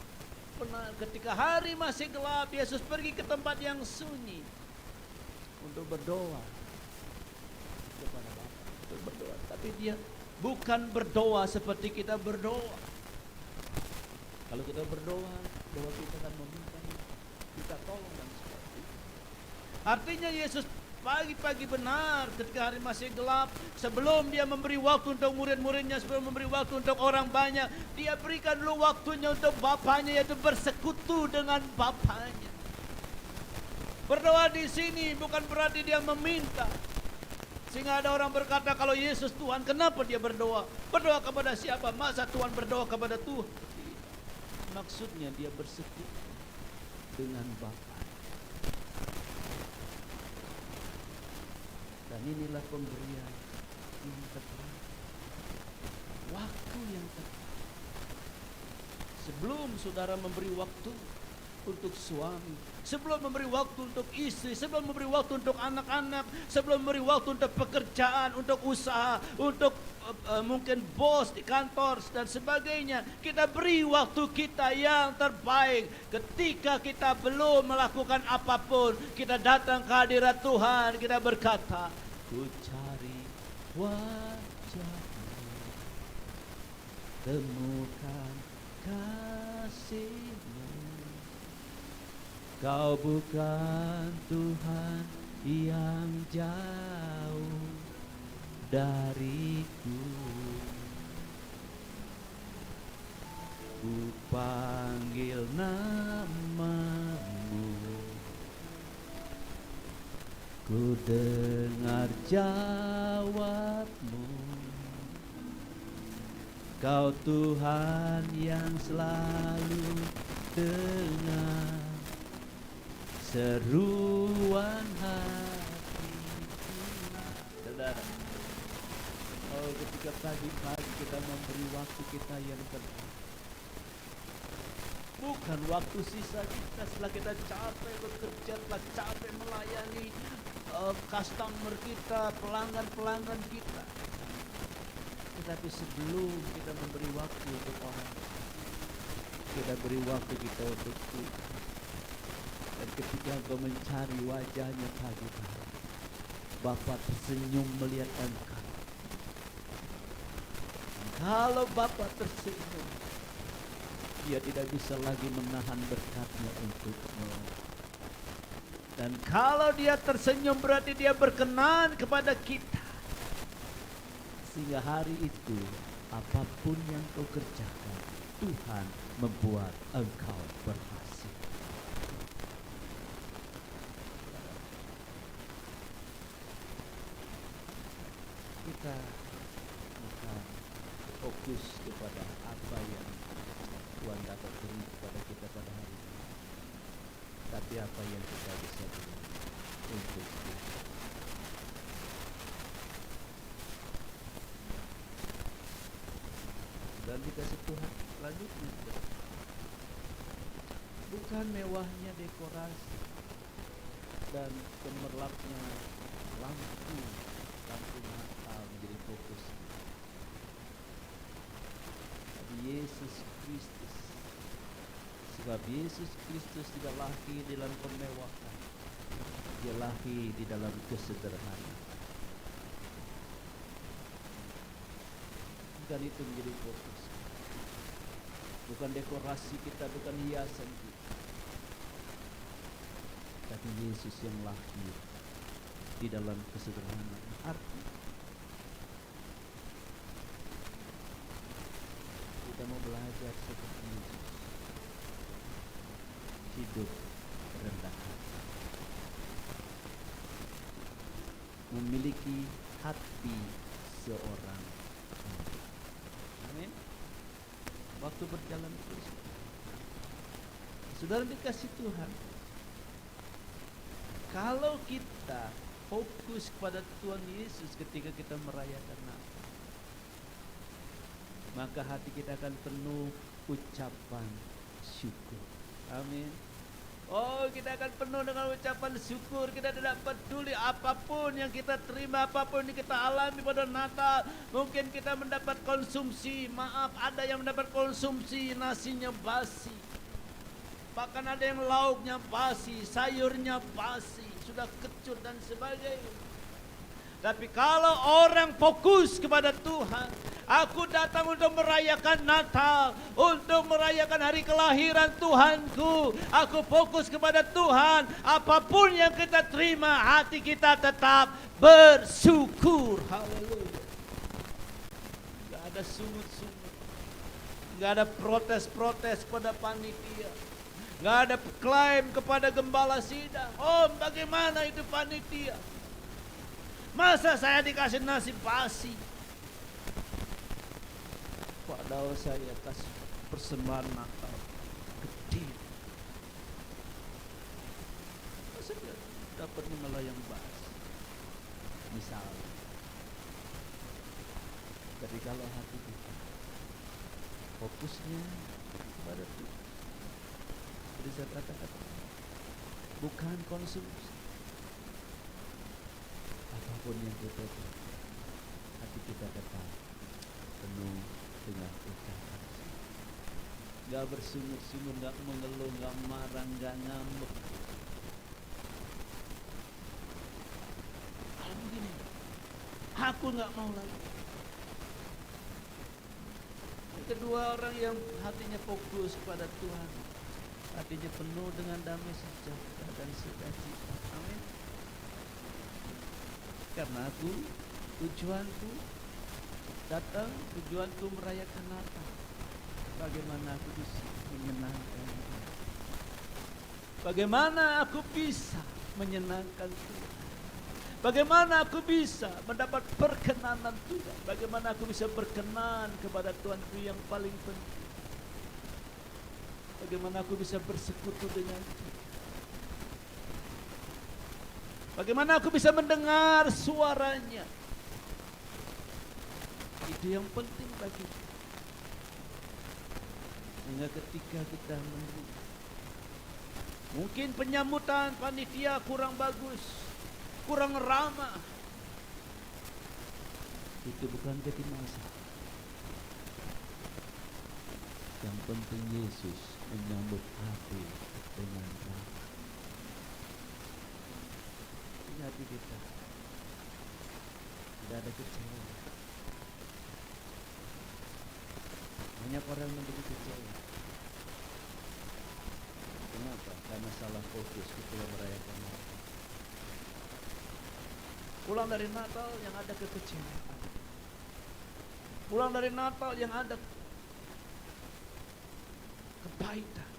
benar, ketika hari masih gelap, Yesus pergi ke tempat yang sunyi untuk berdoa kepada Bapa, untuk berdoa. Tapi dia bukan berdoa seperti kita berdoa. Kalau kita berdoa, doa kita akan meminta kita tolong dan sebagainya. Artinya Yesus pagi-pagi benar ketika hari masih gelap, sebelum dia memberi waktu untuk murid-muridnya, sebelum memberi waktu untuk orang banyak, dia berikan dulu waktunya untuk Bapaknya, yaitu bersekutu dengan Bapaknya. Berdoa di sini bukan berarti dia meminta. Sehingga ada orang berkata, kalau Yesus Tuhan, kenapa dia berdoa? Berdoa kepada siapa? Masa Tuhan berdoa kepada Tuhan? Maksudnya dia bersekutu dengan Bapa. Dan inilah pemberian yang terbaik, waktu yang terbaik. Sebelum saudara memberi waktu, untuk suami, sebelum memberi waktu untuk istri, sebelum memberi waktu untuk anak-anak, sebelum memberi waktu untuk pekerjaan, untuk usaha, untuk mungkin bos di kantor dan sebagainya. Kita beri waktu kita yang terbaik. Ketika kita belum melakukan apapun, kita datang ke hadirat Tuhan, kita berkata, ku cari wajah-Mu, temukan kasih-Mu. Kau bukan Tuhan yang jauh dariku. Ku panggil nama-Mu, ku dengar jawab-Mu. Kau Tuhan yang selalu dengar seruan hatiku. Saudara, ketika pagi-pagi kita memberi waktu kita yang terbaik, bukan waktu sisa kita setelah kita capek bekerja, setelah capek melayani customer kita, pelanggan-pelanggan kita. Tetapi sebelum kita memberi waktu untuk orang, kita beri waktu kita untuk Tuhan. Dan ketika engkau mencari wajah-Nya pagi-pagi, Bapa tersenyum melihat engkau. Kalau Bapa tersenyum, Dia tidak bisa lagi menahan berkat-Nya untukmu. Dan kalau Dia tersenyum, berarti Dia berkenan kepada kita. Sehingga hari itu, apapun yang kau kerjakan, Tuhan membuat engkau berhasil. Kita bukan fokus kepada apa yang Tuhan dapat beri kepada kita pada hari ini, tapi apa yang kita bisa beri untuk Tuhan. Dan dikasih Tuhan selanjutnya, bukan mewahnya dekorasi dan gemerlapnya lampu Natal menjadi fokus, tapi Yesus Kristus. Sebab Yesus Kristus tidak lahir di dalam kemewahan, Dia lahir di dalam kesederhanaan. Bukan itu menjadi fokus, bukan dekorasi kita, bukan hiasan kita, tapi Yesus yang lahir di dalam kesederhanaan. Artinya kita mau belajar seperti Yesus, hidup rendah hati, memiliki hati seorang hamba. Amin. Waktu berjalan terus, saudara dikasih Tuhan, kalau kita fokus kepada Tuhan Yesus ketika kita merayakan Natal, maka hati kita akan penuh ucapan syukur. Amin. Oh, kita akan penuh dengan ucapan syukur. Kita tidak peduli apapun yang kita terima, apapun yang kita alami pada Natal. Mungkin kita mendapat konsumsi, maaf, ada yang mendapat konsumsi nasinya basi, bahkan ada yang lauknya basi, sayurnya basi, sudah kecut dan sebagainya. Tapi kalau orang fokus kepada Tuhan, aku datang untuk merayakan Natal, untuk merayakan hari kelahiran Tuhanku. Aku fokus kepada Tuhan. Apapun yang kita terima, hati kita tetap bersyukur. Haleluya. Gak ada sungut-sungut, gak ada protes-protes kepada panitia, gak ada klaim kepada gembala sidang. Oh, bagaimana itu panitia? Masa saya dikasih nasi basi? Padahal saya kasih persembahan Natal gede. Masa dia dapatnya malah yang basi? Misalnya. Tapi kalau hati kita fokusnya kepada Tuhan, riset kata-kata, bukan konsumsi. Apapun yang kita buat, hati kita tetap penuh dengan ucapan. Gak bersungut-sungut, gak mengeluh, gak marah, gak ngambek. Kalau begini, aku gak mau lagi. Yang kedua, orang yang hatinya fokus kepada Tuhan, hatinya penuh dengan damai sejahtera dan sukacita. Amin. Karena tujuanku datang, tujuanku merayakan Natal. Bagaimana aku bisa menyenangkan Tuhan? Bagaimana aku bisa menyenangkan Tuhan? Bagaimana aku bisa mendapat perkenanan Tuhan? Bagaimana aku bisa berkenan kepada Tuhan itu yang paling penting? Bagaimana aku bisa bersekutu dengan Tuhan? Bagaimana aku bisa mendengar suaranya? Itu yang penting bagi kita. Sehingga ketika kita menunggu, mungkin penyambutan panitia kurang bagus, kurang ramah, itu bukan jadi masalah. Yang penting Yesus menyambut aku dengan ramah. Ini hati kita, tidak ada kecewa. Banyak orang menjadi kecewa. Kenapa? Karena salah fokus ketika merayakan Natal. Pulang dari Natal yang ada kekecewaan. Pulang dari Natal yang ada kepahitan,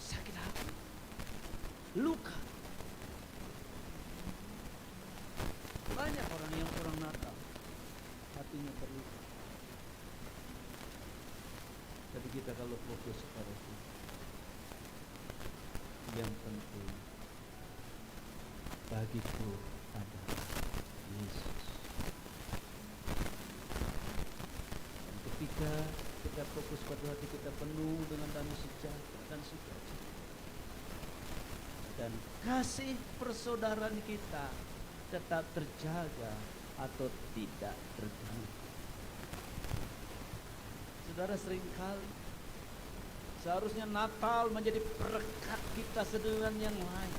sakit hati, luka. Banyak orang yang pulang Natal hatinya terluka. Tapi kita kalau fokus pada Tuhan, yang penting bagiku adalah Yesus. Dan ketika kita fokus pada hati kita penuh dengan damai sejahtera dan sukacita, dan kasih persaudaraan kita tetap terjaga atau tidak terganggu. Saudara, seringkali seharusnya Natal menjadi berkat kita sedemikian yang lain.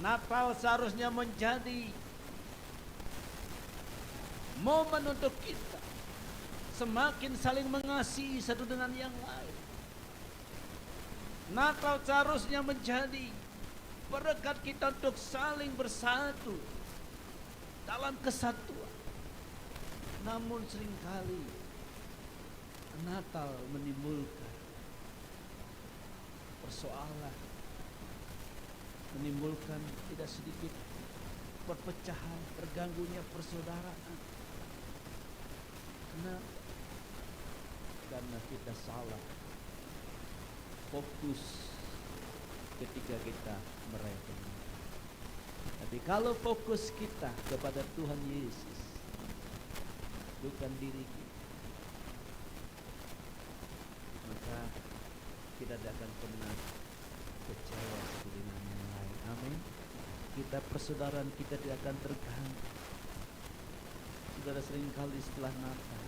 Natal seharusnya menjadi momen untuk kita semakin saling mengasihi satu dengan yang lain. Natal seharusnya menjadi berkat kita untuk saling bersatu dalam kesatuan. Namun seringkali Natal menimbulkan persoalan, menimbulkan tidak sedikit perpecahan, terganggunya persaudaraan. Kenapa? Karena kita salah fokus ketika kita merayakan. Tapi kalau fokus kita kepada Tuhan Yesus, bukan diri kita, maka kita tidak akan pernah kecewa satu dengan yang lain. Amin. Kita persaudaraan kita tidak akan terganggu. Saudara, seringkali setelah Natal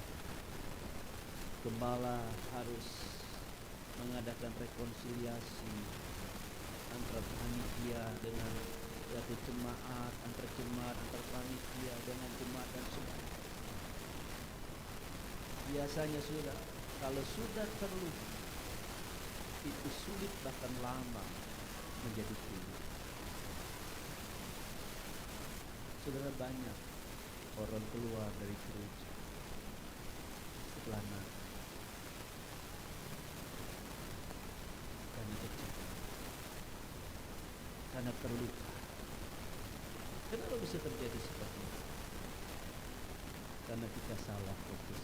gembala harus mengadakan rekonsiliasi antara panitia dengan satu jemaat, antar jemaat, antar panitia dengan jemaat dan saudara. Biasanya sudah, kalau sudah terluka, itu sulit bahkan lama menjadi pulih. Saudara, banyak orang keluar dari gereja setelah Natal karena kecewa, karena terluka. Kenapa bisa terjadi seperti itu? Karena kita salah fokus.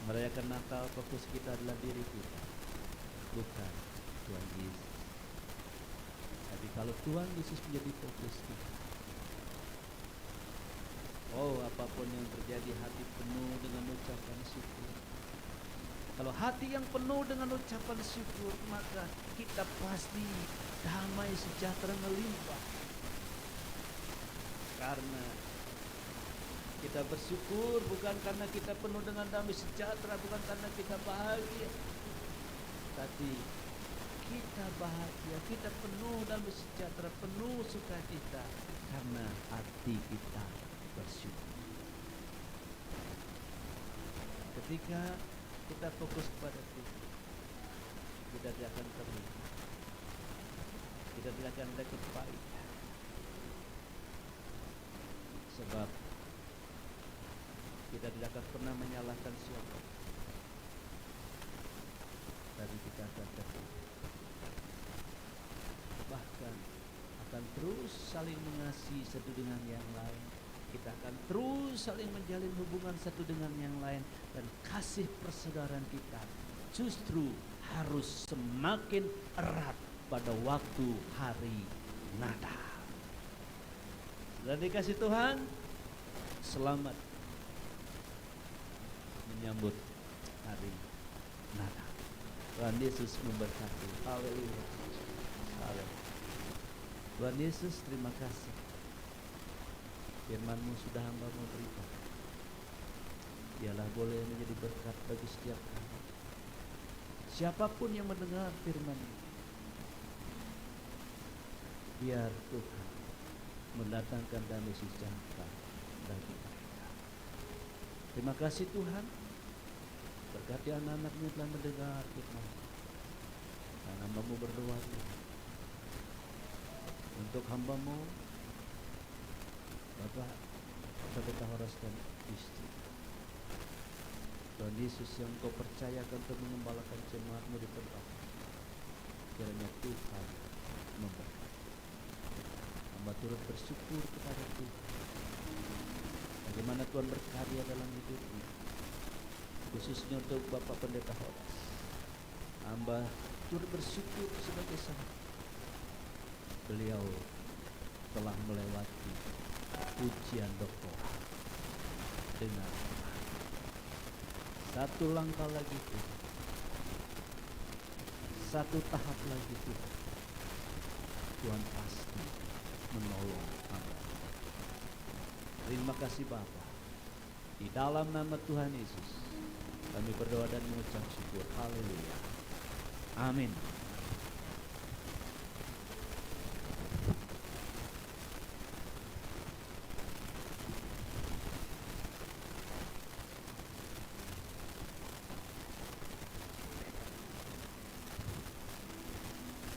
Merayakan Natal, fokus kita adalah diri kita, bukan Tuhan Yesus. Tapi kalau Tuhan Yesus menjadi fokus kita, oh, apapun yang terjadi, hati penuh dengan ucapan syukur. Kalau hati yang penuh dengan ucapan syukur, maka kita pasti damai sejahtera melimpah. Karena kita bersyukur bukan karena kita penuh dengan damai sejahtera, bukan karena kita bahagia, tapi kita bahagia, kita penuh damai sejahtera, penuh sukacita karena hati kita bersyukur. Ketika kita fokus pada Tuhan, kita tidak akan terluka, kita tidak akan ada kepahitan. Sebab kita tidak akan pernah menyalahkan siapa, tapi kita akan terus, bahkan akan terus saling mengasihi satu dengan yang lain. Kita akan terus saling menjalin hubungan satu dengan yang lain, dan kasih persaudaraan kita justru harus semakin erat pada waktu hari Natal. Dan dikasih Tuhan, selamat menyambut hari Natal. Tuhan Yesus memberkati. Haleluya. Haleluya. Tuhan Yesus, terima kasih. Firman-Mu sudah hamba-Mu berikan. Biarlah boleh menjadi berkat bagi setiap kami. Siapapun yang mendengar firman ini, biar Tuhan mendatangkan damai sejahtera bagi mereka. Terima kasih Tuhan. Berkati anak-anak-Mu telah mendengar firman. Dan hamba-Mu berdoa Tuhan, untuk hamba-Mu Bapak Pendeta Horas dan istri. Tuhan Yesus yang Kau percayakan untuk mengembalakan jemaat-Mu di tempat, kiranya Tuhan memberkati. Hamba turut bersyukur kepada Tuhan bagaimana Tuhan berkarya dalam hidupnya, khususnya untuk Bapak Pendeta Horas. Hamba turut bersyukur sebagai sahabat. Beliau telah melewati ujian doktoral dengan satu langkah lagi Tuhan, satu tahap lagi Tuhan, Tuhan pasti menolong hamba. Terima kasih Bapa. Di dalam nama Tuhan Yesus kami berdoa dan mengucap syukur. Haleluya. Amin.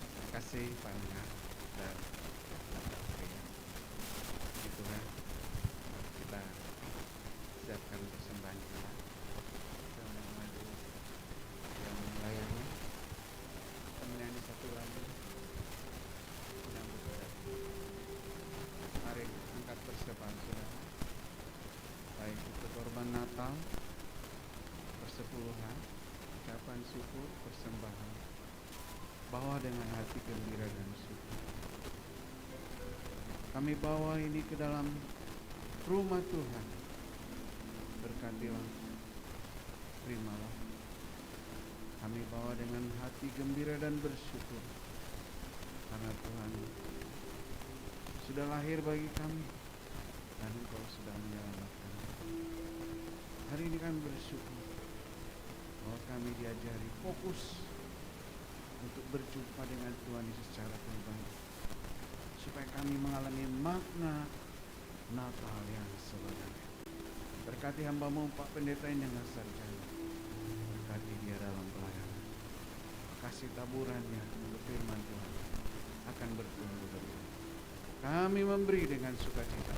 Terima kasih Pak Mengat dan Bapak Pria. Gitu kan, kita siapkan persembahan kita. Kita maju yang melayani. Kita menyanyi satu lagu. Menyambut hati. Mari angkat persembahan saudara. Baik itu korban Natal, persepuluhan, ucapan syukur, persembahan. Bawa dengan hati gembira dan syukur. Kami bawa ini ke dalam rumah Tuhan. Berkatilah, terimalah. Kami bawa dengan hati gembira dan bersyukur, karena Tuhan sudah lahir bagi kami dan Engkau sudah menyelamatkan. Hari ini kami bersyukur bahwa kami diajari fokus untuk berjumpa dengan Tuhan Yesus secara pribadi, supaya kami mengalami makna Natal yang sebenarnya. Berkati hamba-Mu Pak Pendeta ini dengan sarjana, berkati dia dalam pelayanan. Kasih taburannya untuk firman Tuhan akan bertumbuh bertumbuh. Kami memberi dengan sukacita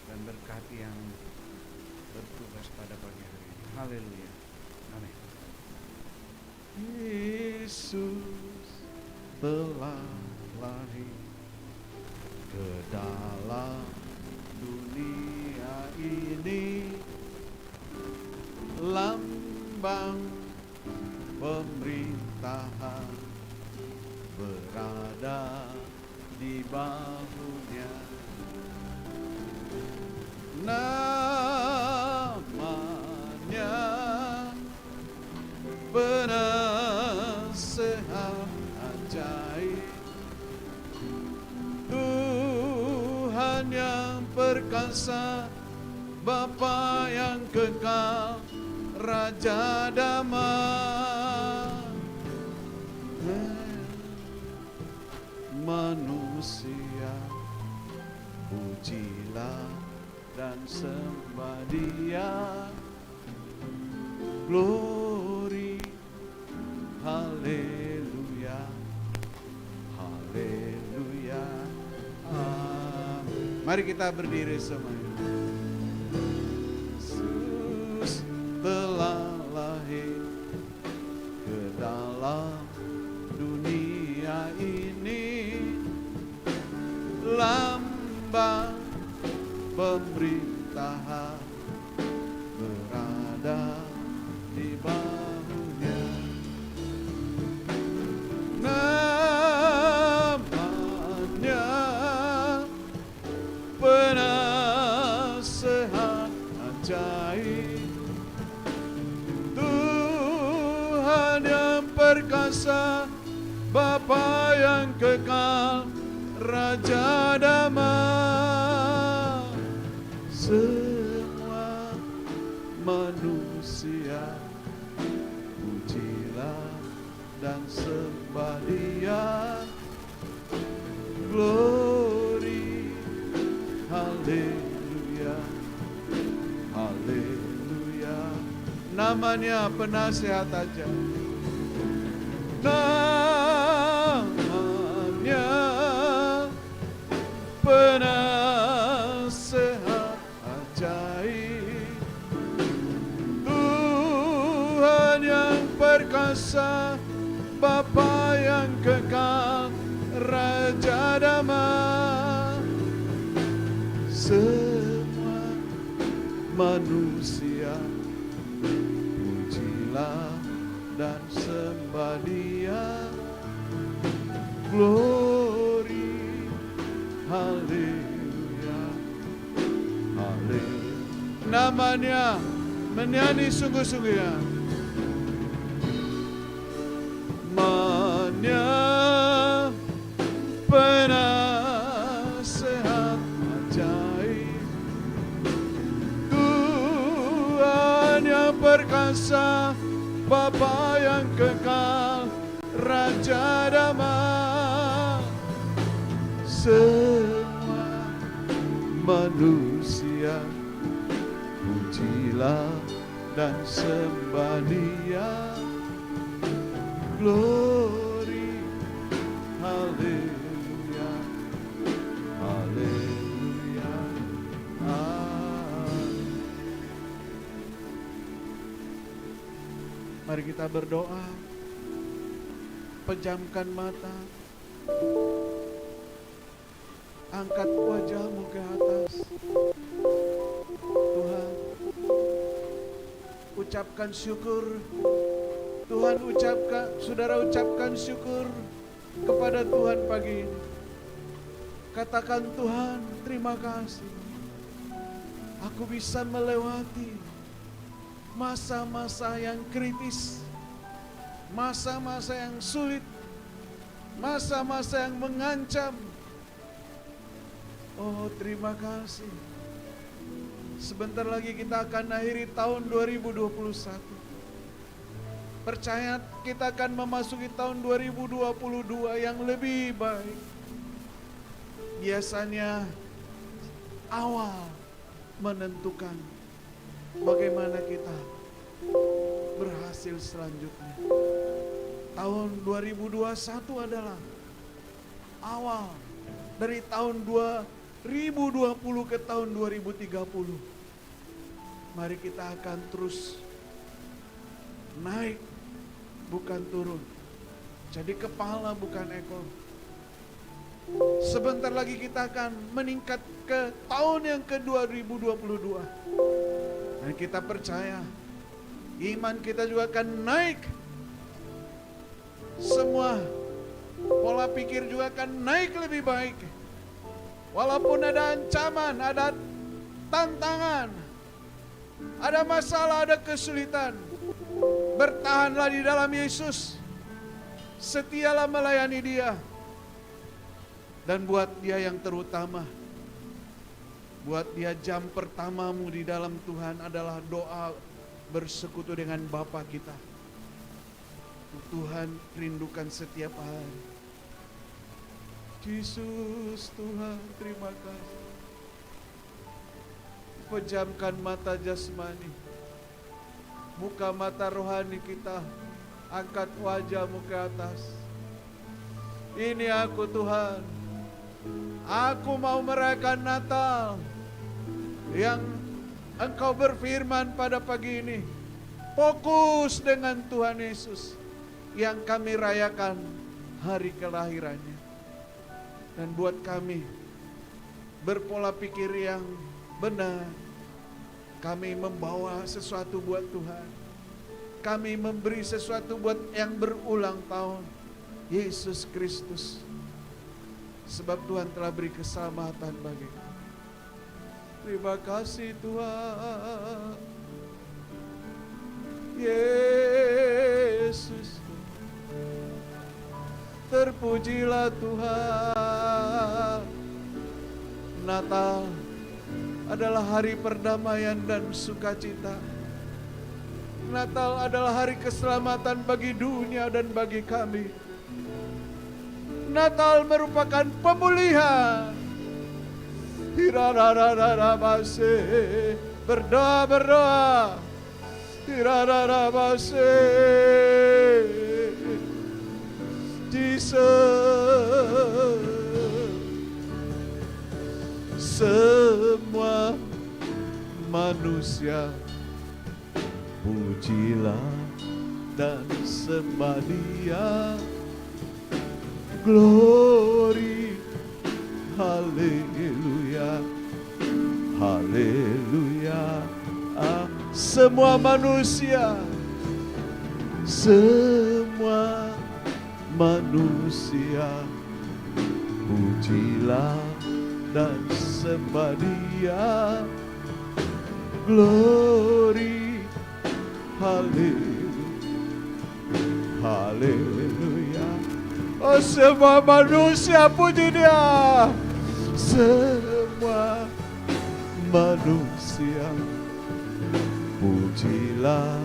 dan berkati yang bertugas pada pagi hari ini. Haleluya. Amin. Yesus telah lahir ke dalam dunia ini, lambang pemerintahan berada di bahunya. Namanya perkasa, Bapa yang kekal, Raja damai. Manusia, pujilah dan sembah Dia. Glory, haleluya, haleluya, amin. Mari kita berdiri semuanya. Yesus telah lahir ke dalam dunia ini, lambang pemerintahan berada di bahunya. Namanya penasehat ajaib, Tuhan yang perkasa, Bapa yang kekal, Raja damai. Semua manusia, pujilah dan sembah Dia. Glory, haleluya, haleluya. Namanya penasehat aja. Namanya penasehat ajaib, Tuhan yang perkasa, Bapa yang kekal, Raja damai. Semua manusia, pujilah dan sembah Dia. Glory, haleluya, haleluya. Namanya menyanyi sungguh-sungguh ya. Namanya penasehat ajaib, Tuhan yang perkasa, Bapa yang kekal, Raja damai. Semua manusia, pujilah dan sembah Dia. Glory, haleluya, haleluya, amin. Mari kita berdoa. Pejamkan mata. Angkat wajahmu ke atas. Tuhan, ucapkan syukur. Tuhan, saudara ucapkan syukur kepada Tuhan pagi ini. Katakan, Tuhan, terima kasih. Aku bisa melewati masa-masa yang kritis, masa-masa yang sulit, masa-masa yang mengancam. Oh, terima kasih. Sebentar lagi kita akan akhiri tahun 2021. Percaya kita akan memasuki tahun 2022 yang lebih baik. Biasanya awal menentukan bagaimana kita berhasil selanjutnya. Tahun 2021 adalah awal dari tahun 2020 ke tahun 2030. Mari kita akan terus naik, bukan turun. Jadi kepala bukan ekor. Sebentar lagi kita akan meningkat ke tahun yang ke-2022. Dan kita percaya iman kita juga akan naik. Semua pola pikir juga akan naik lebih baik. Walaupun ada ancaman, ada tantangan, ada masalah, ada kesulitan, bertahanlah di dalam Yesus. Setialah melayani Dia. Dan buat Dia yang terutama. Buat dia jam pertamamu di dalam Tuhan adalah doa bersekutu dengan Bapa kita. Tuhan rindukan setiap hari. Yesus Tuhan, terima kasih. Pejamkan mata jasmani, buka mata rohani kita, angkat wajahmu ke atas. Ini aku Tuhan, aku mau merayakan Natal yang Engkau berfirman pada pagi ini. Fokus dengan Tuhan Yesus yang kami rayakan hari kelahirannya. Dan buat kami berpola pikir yang benar, kami membawa sesuatu buat Tuhan, kami memberi sesuatu buat yang berulang tahun, Yesus Kristus. Sebab Tuhan telah beri keselamatan bagi kami. Terima kasih Tuhan Yesus. Terpujilah Tuhan. Natal adalah hari perdamaian dan sukacita. Natal adalah hari keselamatan bagi dunia dan bagi kami. Natal merupakan pemulihan. Berdoa. Jesus. Semua manusia pujilah dan sembah Dia. Glory, haleluya, haleluya. Semua manusia, semua manusia pujilah dan sembah Dia. Glory, haleluya, haleluya. Oh, semua manusia puji Dia. Semua manusia pujilah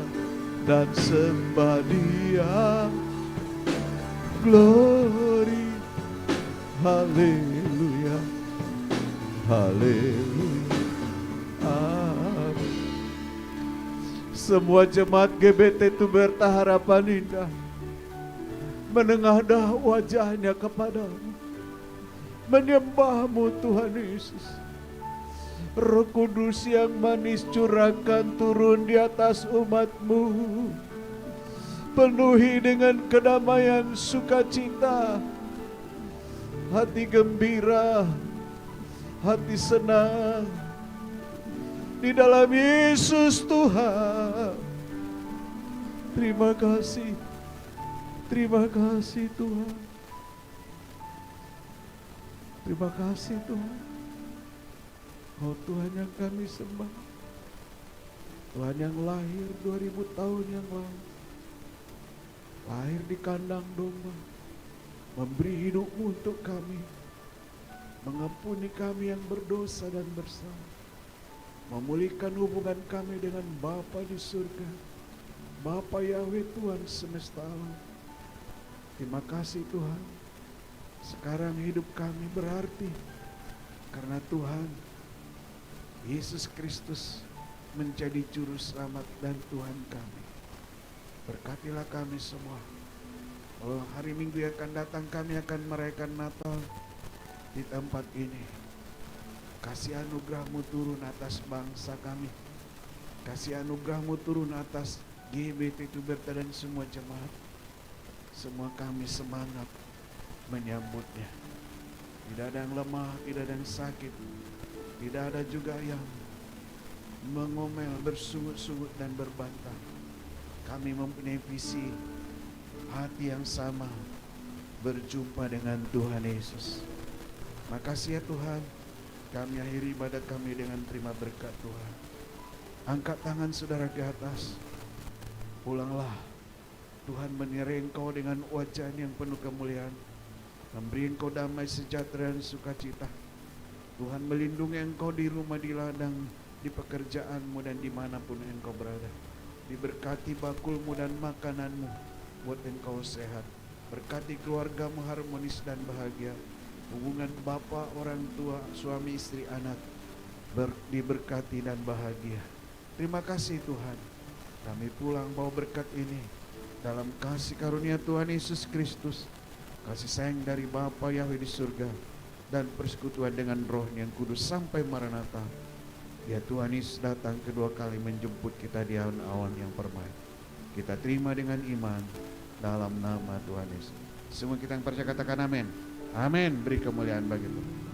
dan sembah Dia. Glory, haleluya, haleluya. Amin. Semua jemaat GBT Tuberta Harapan Indah menengadah wajahnya kepadamu, menyembahmu Tuhan Yesus. Roh Kudus yang manis curahkan turun di atas umatmu, penuhi dengan kedamaian sukacita, hati gembira, hati senang di dalam Yesus Tuhan. Terima kasih. Terima kasih Tuhan. Terima kasih Tuhan. Oh Tuhan yang kami sembah, Tuhan yang lahir 2000 tahun yang lalu, lahir di kandang domba, memberi hidupmu untuk kami, mengampuni kami yang berdosa dan bersalah, memulihkan hubungan kami dengan Bapa di surga, Bapa Yahweh Tuhan semesta alam. Terima kasih Tuhan. Sekarang hidup kami berarti karena Tuhan Yesus Kristus menjadi juru selamat dan Tuhan kami. Berkatilah kami semua. Oh, hari Minggu yang akan datang kami akan merayakan Natal di tempat ini. Kasih anugerah-Mu turun atas bangsa kami. Kasih anugerah-Mu turun atas GBT Tuberta dan semua jemaat. Semua kami semangat menyambutnya. Tidak ada yang lemah, tidak ada yang sakit, tidak ada juga yang mengomel, bersungut-sungut dan berbantah. Kami mempunyai visi hati yang sama, berjumpa dengan Tuhan Yesus. Makasih ya Tuhan. Kami akhiri ibadah kami dengan terima berkat Tuhan. Angkat tangan saudara ke atas. Pulanglah. Tuhan menyertai engkau dengan wajah yang penuh kemuliaan, memberi engkau damai sejahtera dan sukacita. Tuhan melindungi engkau di rumah, di ladang, di pekerjaanmu dan dimanapun engkau berada. Diberkati bakulmu dan makananmu, buat engkau sehat. Berkati keluargamu harmonis dan bahagia. Hubungan bapa, orang tua, suami, istri, anak diberkati dan bahagia. Terima kasih Tuhan. Kami pulang bawa berkat ini dalam kasih karunia Tuhan Yesus Kristus, kasih sayang dari Bapa Yahweh di surga, dan persekutuan dengan Roh yang kudus sampai Maranatha. Ya Tuhan Yesus datang kedua kali menjemput kita di awan-awan yang permai. Kita terima dengan iman dalam nama Tuhan Yesus. Semua kita yang percaya katakan amin. Amin. Beri kemuliaan bagi Tuhan.